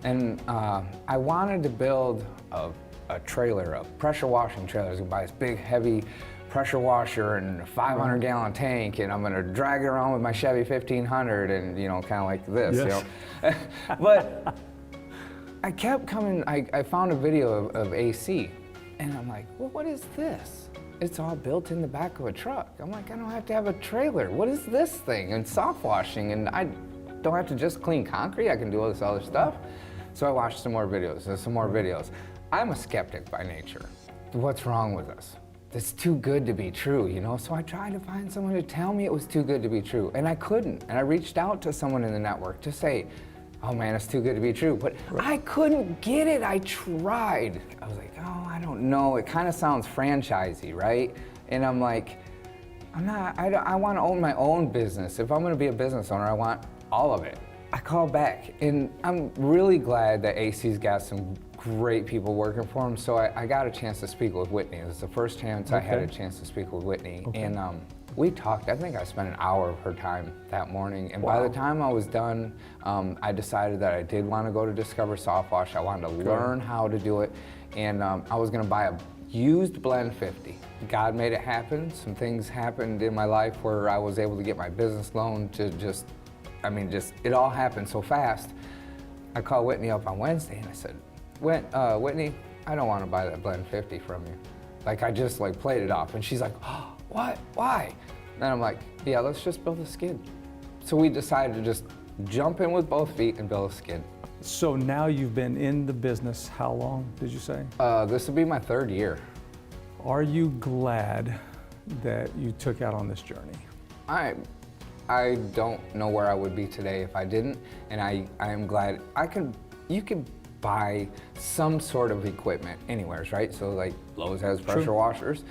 and I wanted to build a trailer, a pressure washing trailer. I was gonna buy this big, heavy pressure washer and a 500-gallon tank, and I'm gonna drag it around with my Chevy 1500 and, kind of like this, But I kept coming, I found a video of AC, and I'm like, well, what is this? It's all built in the back of a truck. I'm like, I don't have to have a trailer. What is this thing? And soft washing, and I don't have to just clean concrete. I can do all this other stuff. So I watched some more videos and some more videos. I'm a skeptic by nature. What's wrong with us? It's too good to be true, So I tried to find someone to tell me it was too good to be true, and I couldn't. And I reached out to someone in the network to say, oh man, it's too good to be true. But I couldn't get it. I tried. I was like, oh, I don't know. It kind of sounds franchisey, right? And I'm like, I want to own my own business. If I'm going to be a business owner, I want all of it. I called back, and I'm really glad that AC's got some great people working for him. So I got a chance to speak with Whitney. It was the first chance I had a chance to speak with Whitney. Okay. And we talked. I think I spent an hour of her time that morning. And by the time I was done, I decided that I did want to go to Discover SoftWash. I wanted to learn how to do it. And I was going to buy a used Blend 50. God made it happen. Some things happened in my life where I was able to get my business loan to it all happened so fast. I called Whitney up on Wednesday and I said, Whitney, I don't want to buy that Blend 50 from you. I just played it off. And she's like, oh, what? Why? And I'm like, yeah, let's just build a skid. So we decided to just jump in with both feet and build a skid. So now you've been in the business how long, did you say? This will be my third year. Are you glad that you took out on this journey? I don't know where I would be today if I didn't, and I am glad you can buy some sort of equipment anywhere, right? So like Lowe's has pressure washers.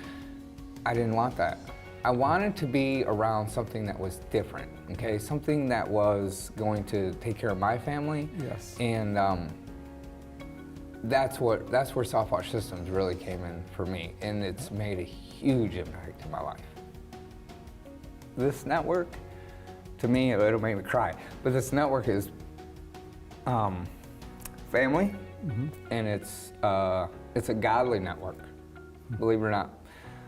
I didn't want that. I wanted to be around something that was different, okay? Something that was going to take care of my family. Yes. And that's where SoftWash Systems really came in for me, and it's made a huge impact in my life. This network, to me, it'll make me cry, but this network is family, and it's a godly network, believe it or not.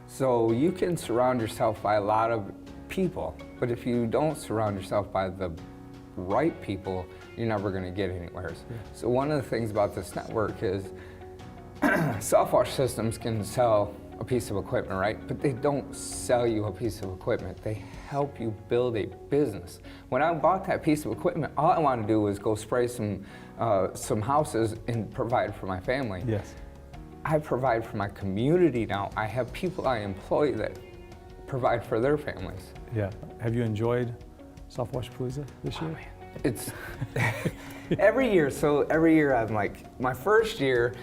So you can surround yourself by a lot of people, but if you don't surround yourself by the right people, you're never going to get anywhere. Yeah. So one of the things about this network is SoftWash Systems can sell a piece of equipment, right? But they don't sell you a piece of equipment. They help you build a business. When I bought that piece of equipment, all I wanted to do was go spray some houses and provide for my family. Yes. I provide for my community now. I have people I employ that provide for their families. Yeah. Have you enjoyed SoftWash Palooza this year? Man. It's every year. So every year I'm like, my first year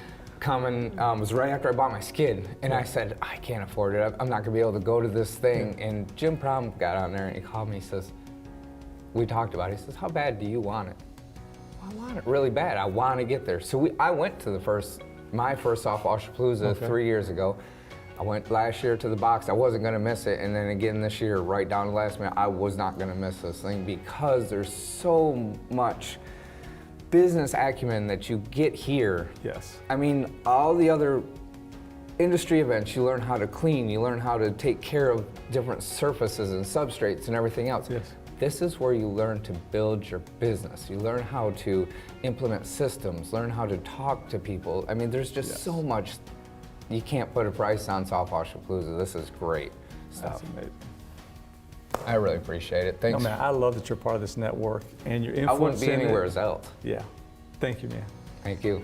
coming was right after I bought my skid, and I said, I can't afford it. I'm not gonna be able to go to this thing. Yeah. And Jim Prom got on there and he called me. He says, we talked about it. He says, how bad do you want it? Well, I want it really bad. I want to get there. So I went to my first SoftWash Palooza 3 years ago. I went last year to the box. I wasn't going to miss it, and then again this year, right down to the last minute, I was not going to miss this thing because there's so much business acumen that you get here. Yes. I mean, all the other industry events, you learn how to clean, you learn how to take care of different surfaces and substrates and everything else. Yes. This is where you learn to build your business. You learn how to implement systems, learn how to talk to people. I mean, there's just so much. You can't put a price on SoftWash Palooza. This is great stuff. That's amazing. I really appreciate it. Thanks. No, man, I love that you're part of this network and you're influencing I wouldn't be anywhere else. Yeah. Thank you, man. Thank you.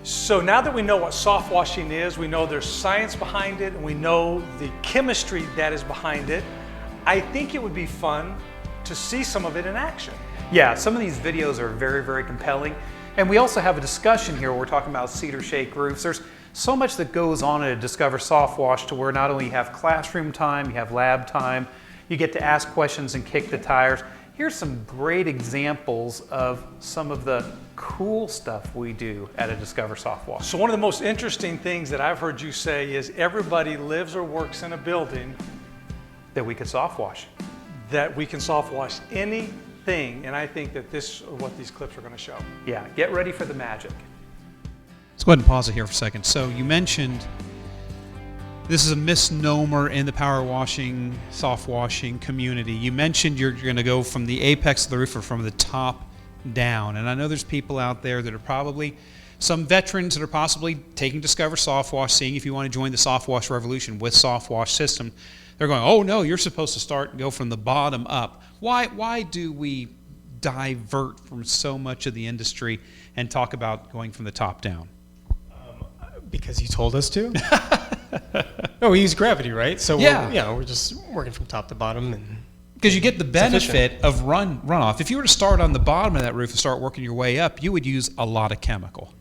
So now that we know what soft washing is, we know there's science behind it, and we know the chemistry that is behind it, I think it would be fun to see some of it in action. Yeah, some of these videos are very, very compelling. And we also have a discussion here where we're talking about cedar shake roofs. There's so much that goes on at a Discover SoftWash to where not only you have classroom time, you have lab time, you get to ask questions and kick the tires. Here's some great examples of some of the cool stuff we do at a Discover SoftWash. So one of the most interesting things that I've heard you say is everybody lives or works in a building that we could soft wash. That we can soft wash anything, and I think that this is what these clips are going to show. Yeah, get ready for the magic. Let's go ahead and pause it here for a second. So you mentioned this is a misnomer in the power washing, soft washing community. You mentioned you're going to go from the apex of the roof or from the top down. And I know there's people out there that are probably some veterans that are possibly taking Discover SoftWash, seeing if you want to join the SoftWash revolution with SoftWash System. They're going, oh no, you're supposed to start and go from the bottom up. Why do we divert from so much of the industry and talk about going from the top down? Because you told us to. No, we use gravity, right? So we're just working from top to bottom, and because you get the benefit of runoff. If you were to start on the bottom of that roof and start working your way up, you would use a lot of chemical.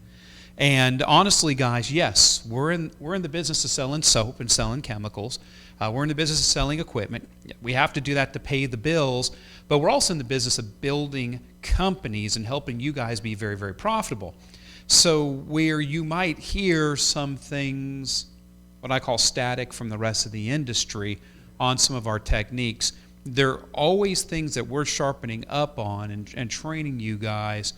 And honestly, guys, yes, we're in the business of selling soap and selling chemicals. We're in the business of selling equipment. We have to do that to pay the bills, but we're also in the business of building companies and helping you guys be very, very profitable. So where you might hear some things, what I call static from the rest of the industry on some of our techniques, there are always things that we're sharpening up on and training you guys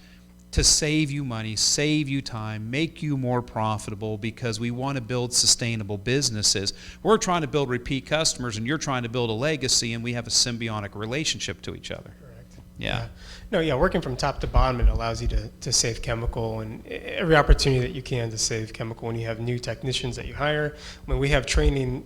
to save you money, save you time, make you more profitable, because we want to build sustainable businesses. We're trying to build repeat customers, and you're trying to build a legacy, and we have a symbiotic relationship to each other. correct. Yeah. No, yeah, working from top to bottom, it allows you to save chemical, and every opportunity that you can to save chemical. When you have new technicians that you hire, when we have training,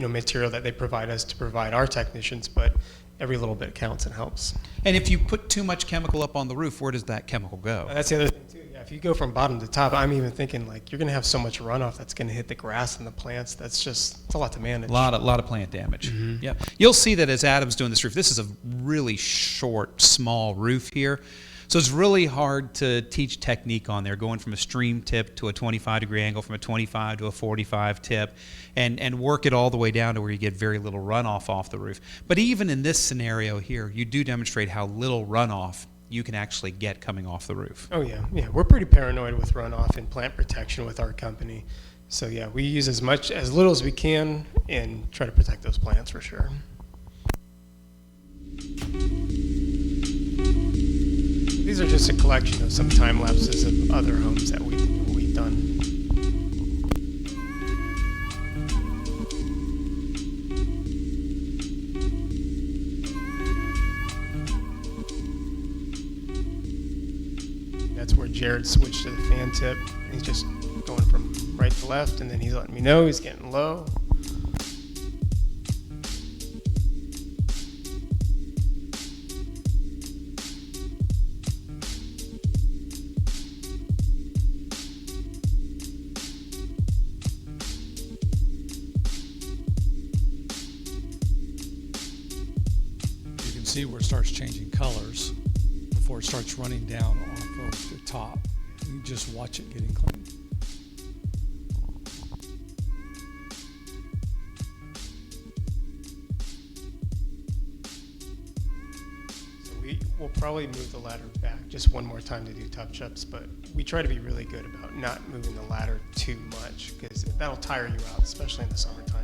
material that they provide us to provide our technicians, but every little bit counts and helps. And if you put too much chemical up on the roof, where does that chemical go? That's the other thing too. Yeah, if you go from bottom to top, I'm even thinking like you're going to have so much runoff that's going to hit the grass and the plants. It's a lot to manage. A lot of plant damage. Yeah, you'll see that as Adam's doing this roof. This is a really short, small roof here, so it's really hard to teach technique on there, going from a stream tip to a 25-degree angle, from a 25 to a 45 tip, and work it all the way down to where you get very little runoff off the roof. But even in this scenario here, you do demonstrate how little runoff you can actually get coming off the roof. Oh yeah, we're pretty paranoid with runoff and plant protection with our company. So yeah, we use as little as we can and try to protect those plants for sure. These are just a collection of some time lapses of other homes that we've done. That's where Jared switched to the fan tip. He's just going from right to left, and then he's letting me know he's getting low. You can see where it starts changing colors before it starts running down off of the top. You just watch it getting clean. We'll probably move the ladder back just one more time to do touch-ups, but we try to be really good about not moving the ladder too much because that'll tire you out, especially in the summertime.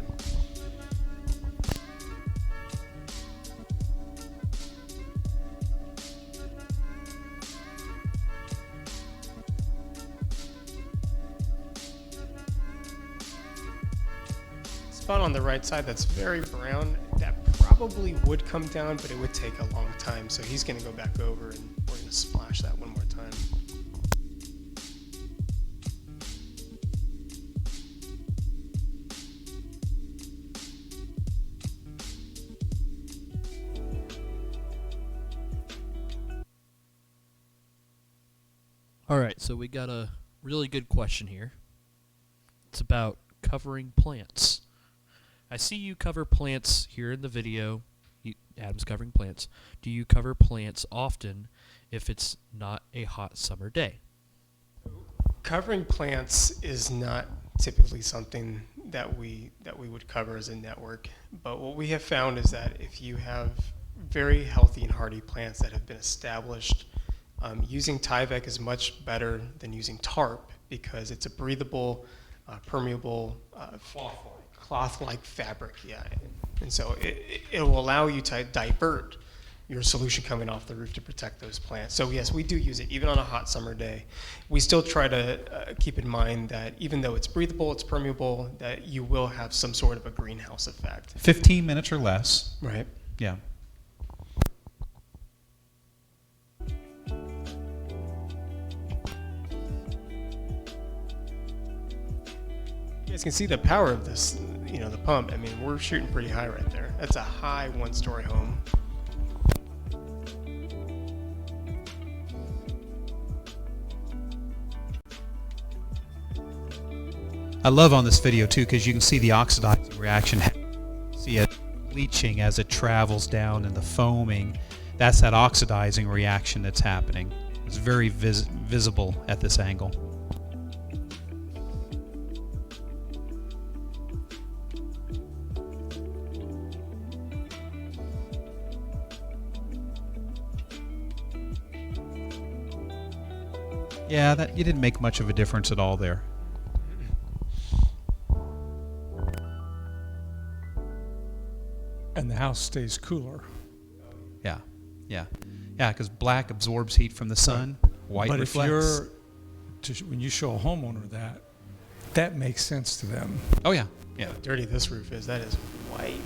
Spot on the right side that's very brown, that probably would come down, but it would take a long time. So he's going to go back over and we're going to splash that one more time. All right, so we got a really good question here. It's about covering plants. I see you cover plants here in the video. Adam's covering plants. Do you cover plants often if it's not a hot summer day? Covering plants is not typically something that we would cover as a network. But what we have found is that if you have very healthy and hardy plants that have been established, using Tyvek is much better than using tarp because it's a breathable, permeable, cloth-like fabric, yeah. And so it will allow you to divert your solution coming off the roof to protect those plants. So yes, we do use it even on a hot summer day. We still try to keep in mind that even though it's breathable, it's permeable, that you will have some sort of a greenhouse effect. 15 minutes or less. Right. Yeah. You guys can see the power of this, the pump. I mean, we're shooting pretty high right there. That's a high one-story home. I love on this video too because you can see the oxidizing reaction. See it leaching as it travels down and the foaming. That's that oxidizing reaction that's happening. It's very visible at this angle. Yeah, you didn't make much of a difference at all there. And the house stays cooler. Yeah, because black absorbs heat from the sun, white but reflects. When you show a homeowner that makes sense to them. Oh yeah. How dirty this roof is. That is white.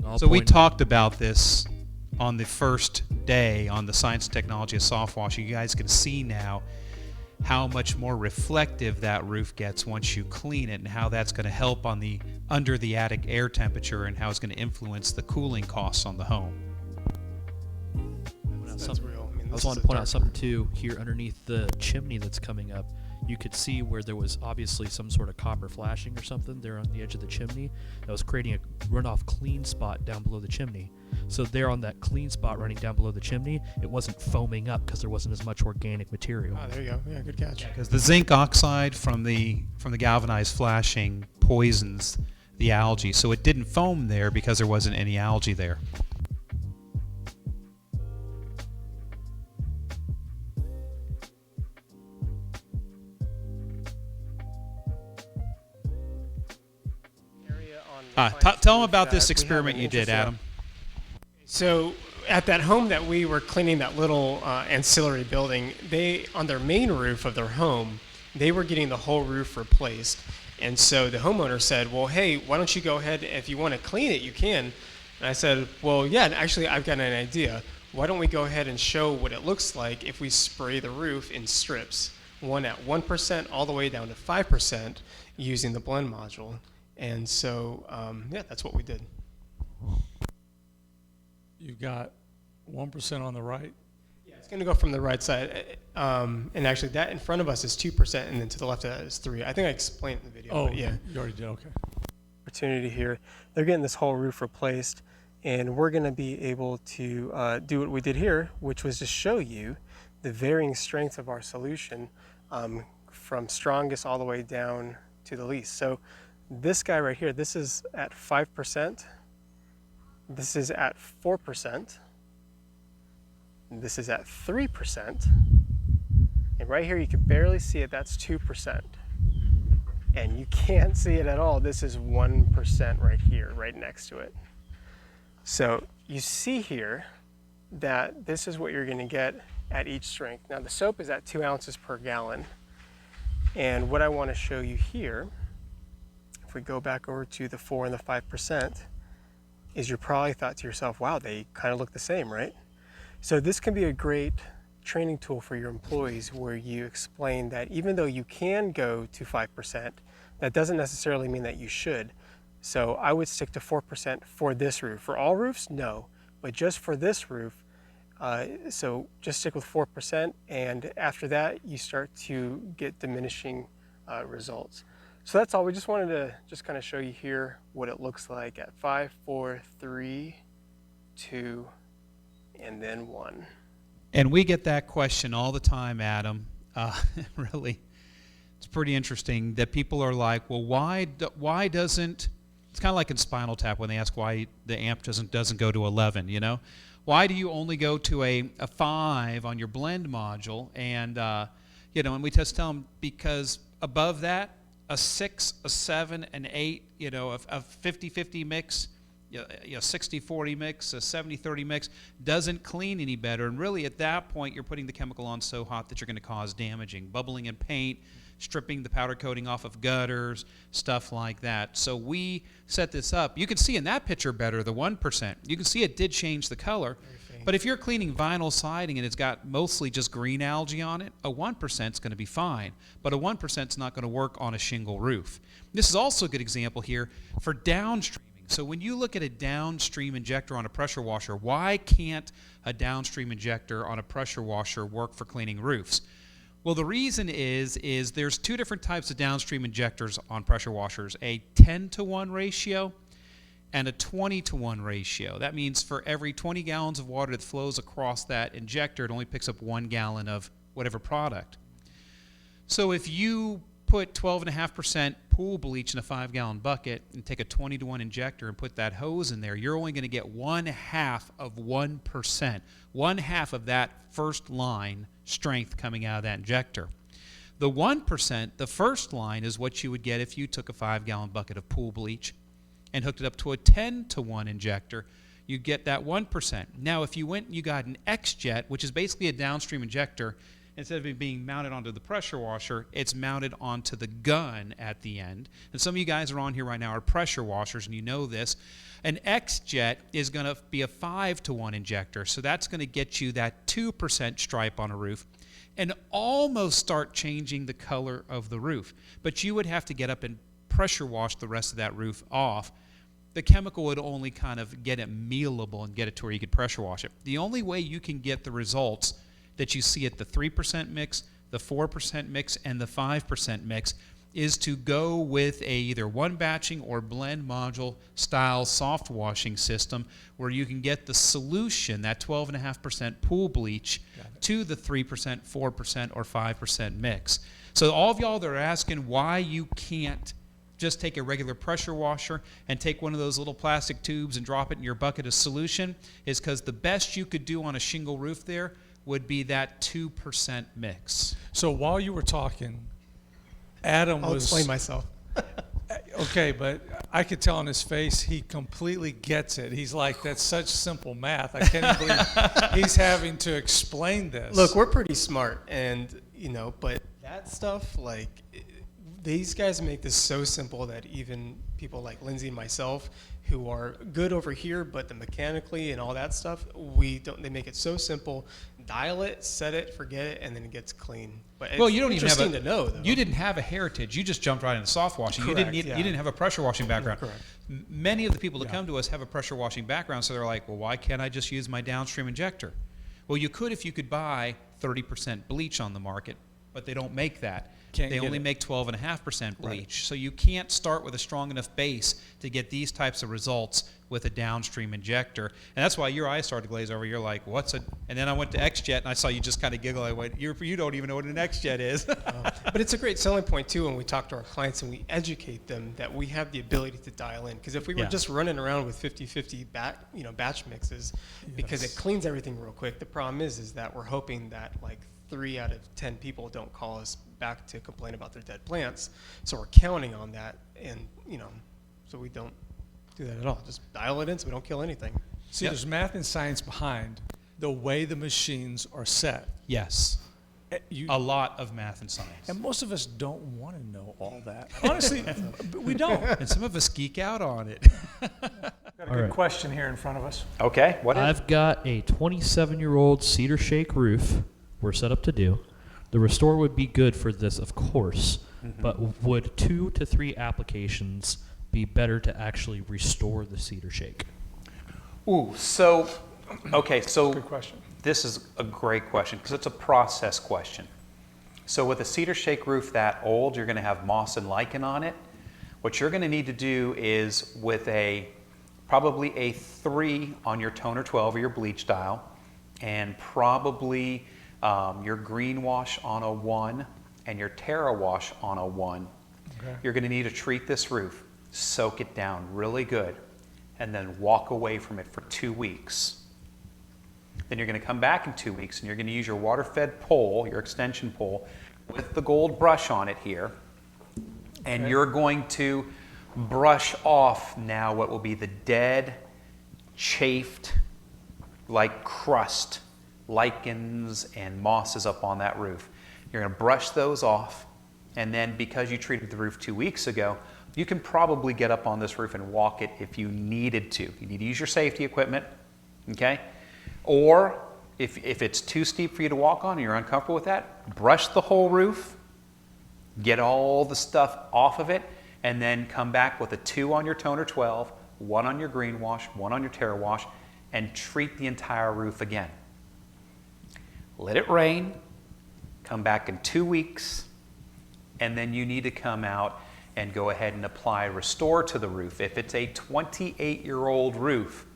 I'll So we point- talked about this on the first day on the Science and Technology of SoftWash. You guys can see now how much more reflective that roof gets once you clean it, and how that's going to help on the under the attic air temperature, and how it's going to influence the cooling costs on the home. That's real. I mean, I this just want is to a point out dark something roof. too here underneath the chimney that's coming up. You could see where there was obviously some sort of copper flashing or something there on the edge of the chimney that was creating a runoff clean spot down below the chimney. So there on that clean spot running down below the chimney, it wasn't foaming up because there wasn't as much organic material. Ah, there you go. Yeah, good catch. Because the zinc oxide from the galvanized flashing poisons the algae, so it didn't foam there because there wasn't any algae there. Area on the client's Tell them roof about that this we have experiment an you did, interest in. Adam. So at that home that we were cleaning, that little ancillary building, they on their main roof of their home, they were getting the whole roof replaced. And so the homeowner said, well, hey, why don't you go ahead, if you want to clean it, you can. And I said, well, yeah, actually, I've got an idea. Why don't we go ahead and show what it looks like if we spray the roof in strips, one at 1% all the way down to 5% using the blend module. And so, yeah, that's what we did. You've got 1% on the right. Yeah, it's going to go from the right side. And actually, that in front of us is 2%, and then to the left of that is 3%. I think I explained it in the video. Oh, but yeah. you already did, okay. Opportunity here. They're getting this whole roof replaced, and we're going to be able to do what we did here, which was just show you the varying strength of our solution from strongest all the way down to the least. So this guy right here, this is at 5%. This is at 4%. This is at 3%. And right here, you can barely see it. That's 2%. And you can't see it at all. This is 1% right here, right next to it. So you see here that this is what you're going to get at each strength. Now the soap is at 2 ounces per gallon. And what I want to show you here, if we go back over to the 4 and the 5%, is you probably thought to yourself, wow, they kind of look the same, right? So this can be a great training tool for your employees where you explain that even though you can go to 5%, that doesn't necessarily mean that you should. So I would stick to 4% for this roof. For all roofs, no, but just for this roof, so just stick with 4%, and after that, you start to get diminishing results. So that's all. We just wanted to just kind of show you here what it looks like at 5, 4, 3, 2, and then 1. And we get that question all the time, Adam. Really, it's pretty interesting that people are like, well, why doesn't, it's kind of like in Spinal Tap when they ask why the amp doesn't go to 11, you know? Why do you only go to a 5 on your blend module? And, you know, and we just tell them because above that, a 6, a 7, an 8, you know, a 50-50 mix, you know, 60-40 mix, a 70-30 mix doesn't clean any better. And really at that point, you're putting the chemical on so hot that you're going to cause damaging, bubbling in paint, stripping the powder coating off of gutters, stuff like that. So we set this up. You can see in that picture better, the 1%. You can see it did change the color. But if you're cleaning vinyl siding and it's got mostly just green algae on it, a 1% is going to be fine. But a 1% is not going to work on a shingle roof. This is also a good example here for downstreaming. So when you look at a downstream injector on a pressure washer, why can't a downstream injector on a pressure washer work for cleaning roofs? Well, the reason is there's 2 different types of downstream injectors on pressure washers, a 10-to-1 ratio and a 20-to-1 ratio. That means for every 20 gallons of water that flows across that injector, it only picks up 1 gallon of whatever product. So if you put 12.5% pool bleach in a 5-gallon bucket and take a 20-to-1 injector and put that hose in there, you're only going to get 1/2 of 1%, 1/2 of that first line strength coming out of that injector. The 1%, the first line, is what you would get if you took a 5-gallon bucket of pool bleach and hooked it up to a 10-to-1 injector. You get that 1%. Now, if you went and you got an X-Jet, which is basically a downstream injector, instead of it being mounted onto the pressure washer, it's mounted onto the gun at the end. And some of you guys are on here right now are pressure washers, and you know this. An X-Jet is going to be a 5-to-1 injector, so that's going to get you that 2% stripe on a roof and almost start changing the color of the roof. But you would have to get up and pressure wash the rest of that roof off. The chemical would only kind of get it mealable and get it to where you could pressure wash it. The only way you can get the results that you see at the 3% mix, the 4% mix, and the 5% mix is to go with a either one batching or blend module style soft washing system where you can get the solution, that 12.5% pool bleach, to the 3%, 4%, or 5% mix. So all of y'all that are asking why you can't just take a regular pressure washer and take one of those little plastic tubes and drop it in your bucket of solution is because the best you could do on a shingle roof there would be that 2% mix. So while you were talking, Adam I'll was... explain myself. Okay, but I could tell on his face he completely gets it. He's like, that's such simple math. I can't even believe he's having to explain this. Look, we're pretty smart, and but that stuff, like, these guys make this so simple that even people like Lindsay and myself, who are good over here, but the mechanically and all that stuff, we don't. They make it so simple. Dial it, set it, forget it, and then it gets clean. But it's You don't even have interesting to know, though. You didn't have a heritage. You just jumped right into soft washing. Correct, You didn't have a pressure washing background. Correct. Many of the people that come to us have a pressure washing background, so they're like, well, why can't I just use my downstream injector? Well, you could if you could buy 30% bleach on the market, but they don't make that. They only make 12.5% bleach. Right. So you can't start with a strong enough base to get these types of results with a downstream injector. And that's why your eyes started to glaze over. You're like, what's a... And then I went to X-Jet, and I saw you just kind of giggle. I went, you don't even know what an X-Jet is. But it's a great selling point, too, when we talk to our clients and we educate them that we have the ability to dial in. Because if we were just running around with 50-50 batch mixes, because it cleans everything real quick, the problem is that we're hoping that, like, 3 out of 10 people don't call us back to complain about their dead plants. So we're counting on that, and so we don't do that at all. Just dial it in so we don't kill anything. See, there's math and science behind the way the machines are set. Yes. A lot of math and science. And most of us don't want to know all that. Honestly, we don't. And some of us geek out on it. Got a good question here in front of us. Okay, what is it? I've got a 27-year-old cedar shake roof we're set up to do. The restore would be good for this, of course, but would 2 to 3 applications be better to actually restore the cedar shake? Ooh, so, okay, so Good question. this is a great question because it's a process question. So with a cedar shake roof that old, you're going to have moss and lichen on it. What you're going to need to do is with probably a 3 on your toner 12 or your bleach dial, and probably your green wash on a 1 and your Terra wash on a 1. Okay. You're going to need to treat this roof, soak it down really good, and then walk away from it for 2 weeks. Then you're going to come back in 2 weeks and you're going to use your water-fed pole, your extension pole, with the gold brush on it here. And you're going to brush off now what will be the dead, chafed, like crust, lichens and mosses up on that roof. You're going to brush those off, and then because you treated the roof 2 weeks ago, you can probably get up on this roof and walk it if you needed to. You need to use your safety equipment, okay? Or if it's too steep for you to walk on and you're uncomfortable with that, brush the whole roof, get all the stuff off of it, and then come back with a 2 on your toner 12, 1 on your green wash, 1 on your Terra wash, and treat the entire roof again. Let it rain, come back in 2 weeks, and then you need to come out and go ahead and apply Restore to the roof. If it's a 28-year-old roof,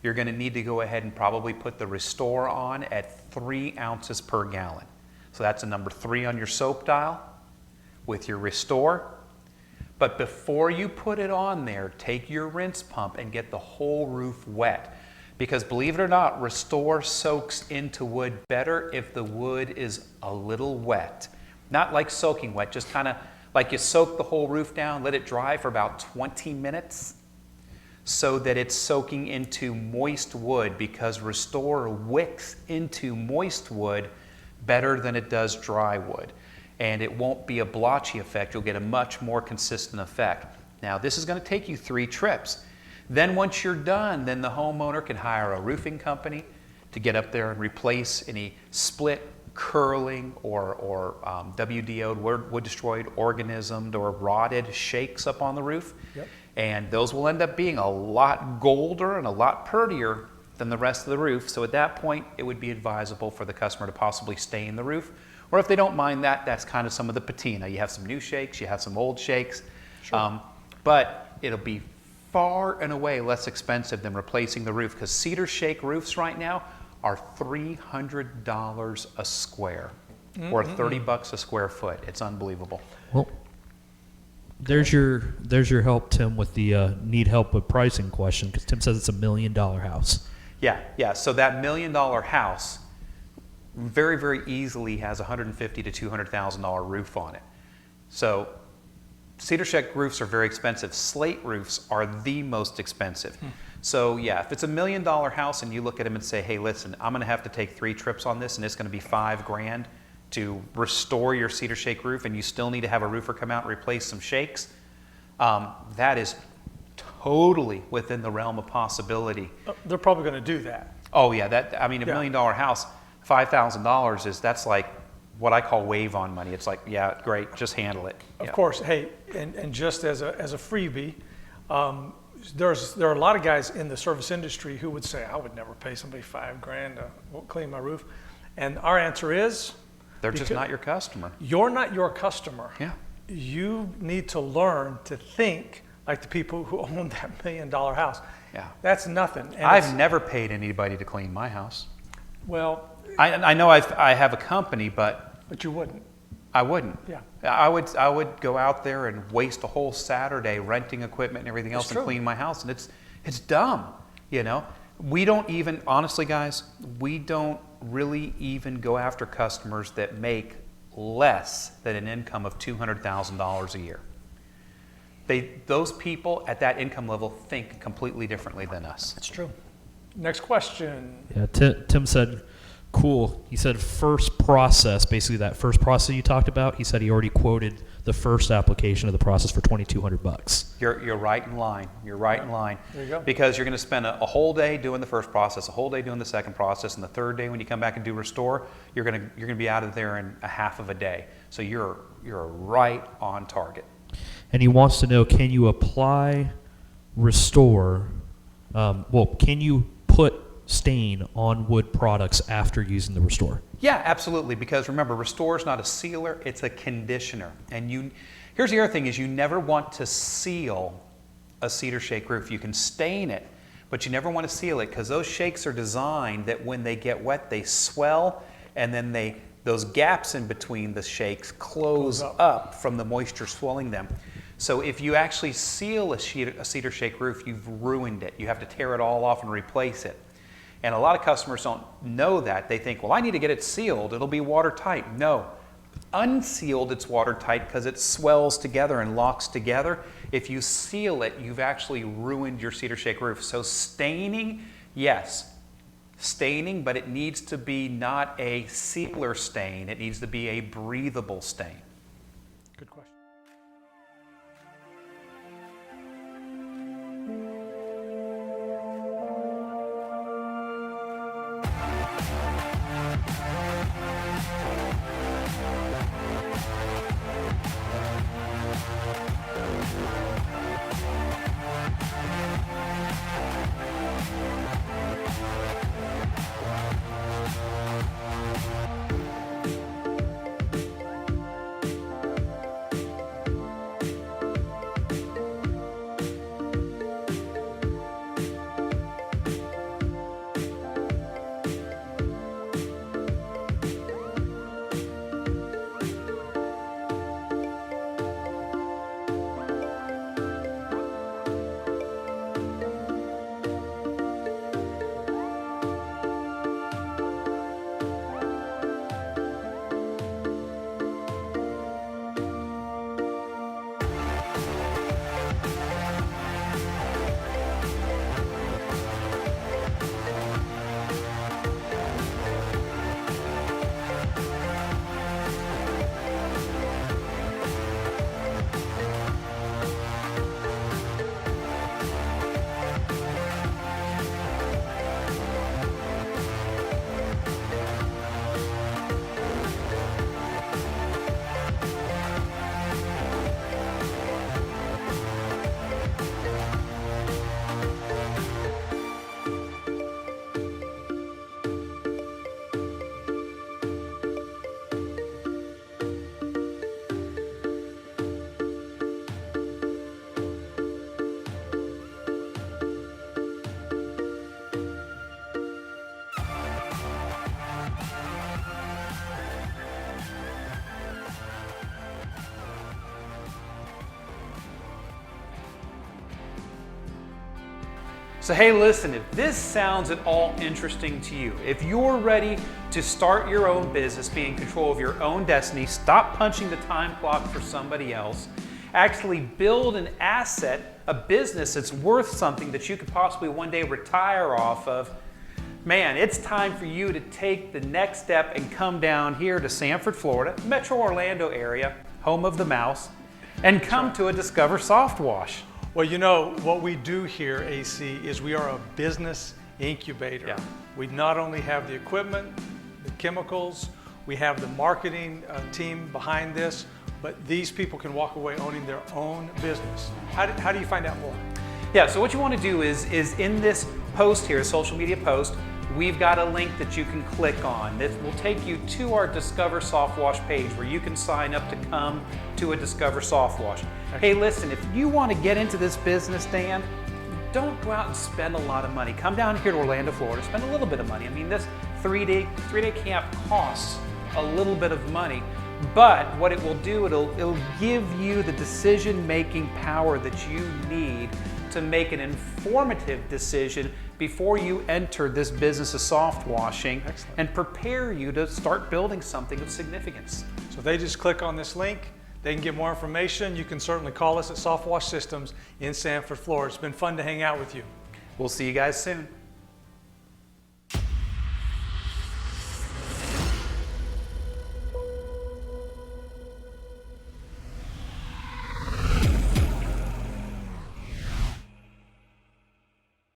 you're going to need to go ahead and probably put the Restore on at 3 ounces per gallon. So that's a number 3 on your soap dial with your Restore. But before you put it on there, take your rinse pump and get the whole roof wet. Because believe it or not, Restore soaks into wood better if the wood is a little wet. Not like soaking wet, just kind of like you soak the whole roof down, let it dry for about 20 minutes so that it's soaking into moist wood, because Restore wicks into moist wood better than it does dry wood. And it won't be a blotchy effect. You'll get a much more consistent effect. Now, this is going to take you 3 trips. Then once you're done, then the homeowner can hire a roofing company to get up there and replace any split, curling, or WDO'd, wood-destroyed, organismed, or rotted shakes up on the roof. Yep. And those will end up being a lot golder and a lot prettier than the rest of the roof. So at that point, it would be advisable for the customer to possibly stain the roof. Or if they don't mind that, that's kind of some of the patina. You have some new shakes, you have some old shakes. Sure. But it'll be far and away less expensive than replacing the roof, because cedar shake roofs right now are $300 a square, or $30 a square foot. It's unbelievable. Well, there's your help, Tim, with the need help with pricing question, because Tim says it's $1 million house. Yeah. So that $1 million house very, very easily has a $150,000 to $200,000 roof on it. So cedar shake roofs are very expensive. Slate roofs are the most expensive. So yeah, if it's $1 million house and you look at them and say, hey, listen, I'm going to have to take 3 trips on this, and it's going to be $5,000 to restore your cedar shake roof, and you still need to have a roofer come out and replace some shakes, that is totally within the realm of possibility. They're probably going to do that. Oh yeah, $1 million house, $5,000 that's like what I call wave on money. It's like, yeah, great, just handle it. Of course, hey, and just as a freebie, there are a lot of guys in the service industry who would say, I would never pay somebody $5,000 to clean my roof. And our answer is, they're just not your customer. You're not your customer. Yeah. You need to learn to think like the people who own that $1 million house. Yeah. That's nothing. And I've never paid anybody to clean my house. Well, I know I have a company, but you wouldn't. I wouldn't. Yeah. I would go out there and waste a whole Saturday renting equipment and everything else It's and true. clean my house, and it's dumb, you know. We don't even, honestly, guys, we don't really even go after customers that make less than an income of $200,000 a year. Those people at that income level think completely differently than us. That's true. Next question. Yeah, Tim said, cool. He said first process, basically that first process you talked about. He said he already quoted the first application of the process for $2,200. You're right in line. You're right in line. There you go. Because you're going to spend a whole day doing the first process, a whole day doing the second process, and the third day when you come back and do restore, you're going to be out of there in a half of a day. So you're right on target. And he wants to know, can you apply restore? Can you put stain on wood products after using the restore? Yeah, absolutely. Because remember, restore is not a sealer; it's a conditioner. And here's the other thing: is you never want to seal a cedar shake roof. You can stain it, but you never want to seal it, because those shakes are designed that when they get wet, they swell, and then those gaps in between the shakes close up from the moisture swelling them. So if you actually seal a cedar shake roof, you've ruined it. You have to tear it all off and replace it. And a lot of customers don't know that. They think, well, I need to get it sealed. It'll be watertight. No. Unsealed, it's watertight because it swells together and locks together. If you seal it, you've actually ruined your cedar shake roof. So staining, yes. Staining, but it needs to be not a sealer stain. It needs to be a breathable stain. Good question. So hey, listen, if this sounds at all interesting to you, if you're ready to start your own business, be in control of your own destiny, stop punching the time clock for somebody else, actually build an asset, a business that's worth something that you could possibly one day retire off of, man, it's time for you to take the next step and come down here to Sanford, Florida, Metro Orlando area, home of the mouse, and come to a Discover SoftWash. Well, you know, what we do here, AC, is we are a business incubator. Yeah. We not only have the equipment, the chemicals, we have the marketing team behind this, but these people can walk away owning their own business. How do you find out more? Yeah, so what you want to do is in this post here, social media post, we've got a link that you can click on that will take you to our Discover SoftWash page where you can sign up to come to a Discover SoftWash. Hey, listen, if you want to get into this business, Dan, don't go out and spend a lot of money. Come down here to Orlando, Florida, spend a little bit of money. I mean, this three-day camp costs a little bit of money, but what it will do, it'll give you the decision-making power that you need to make an informative decision before you enter this business of soft washing. Excellent. And prepare you to start building something of significance. So if they just click on this link, they can get more information. You can certainly call us at SoftWash Systems in Sanford, Florida. It's been fun to hang out with you. We'll see you guys soon.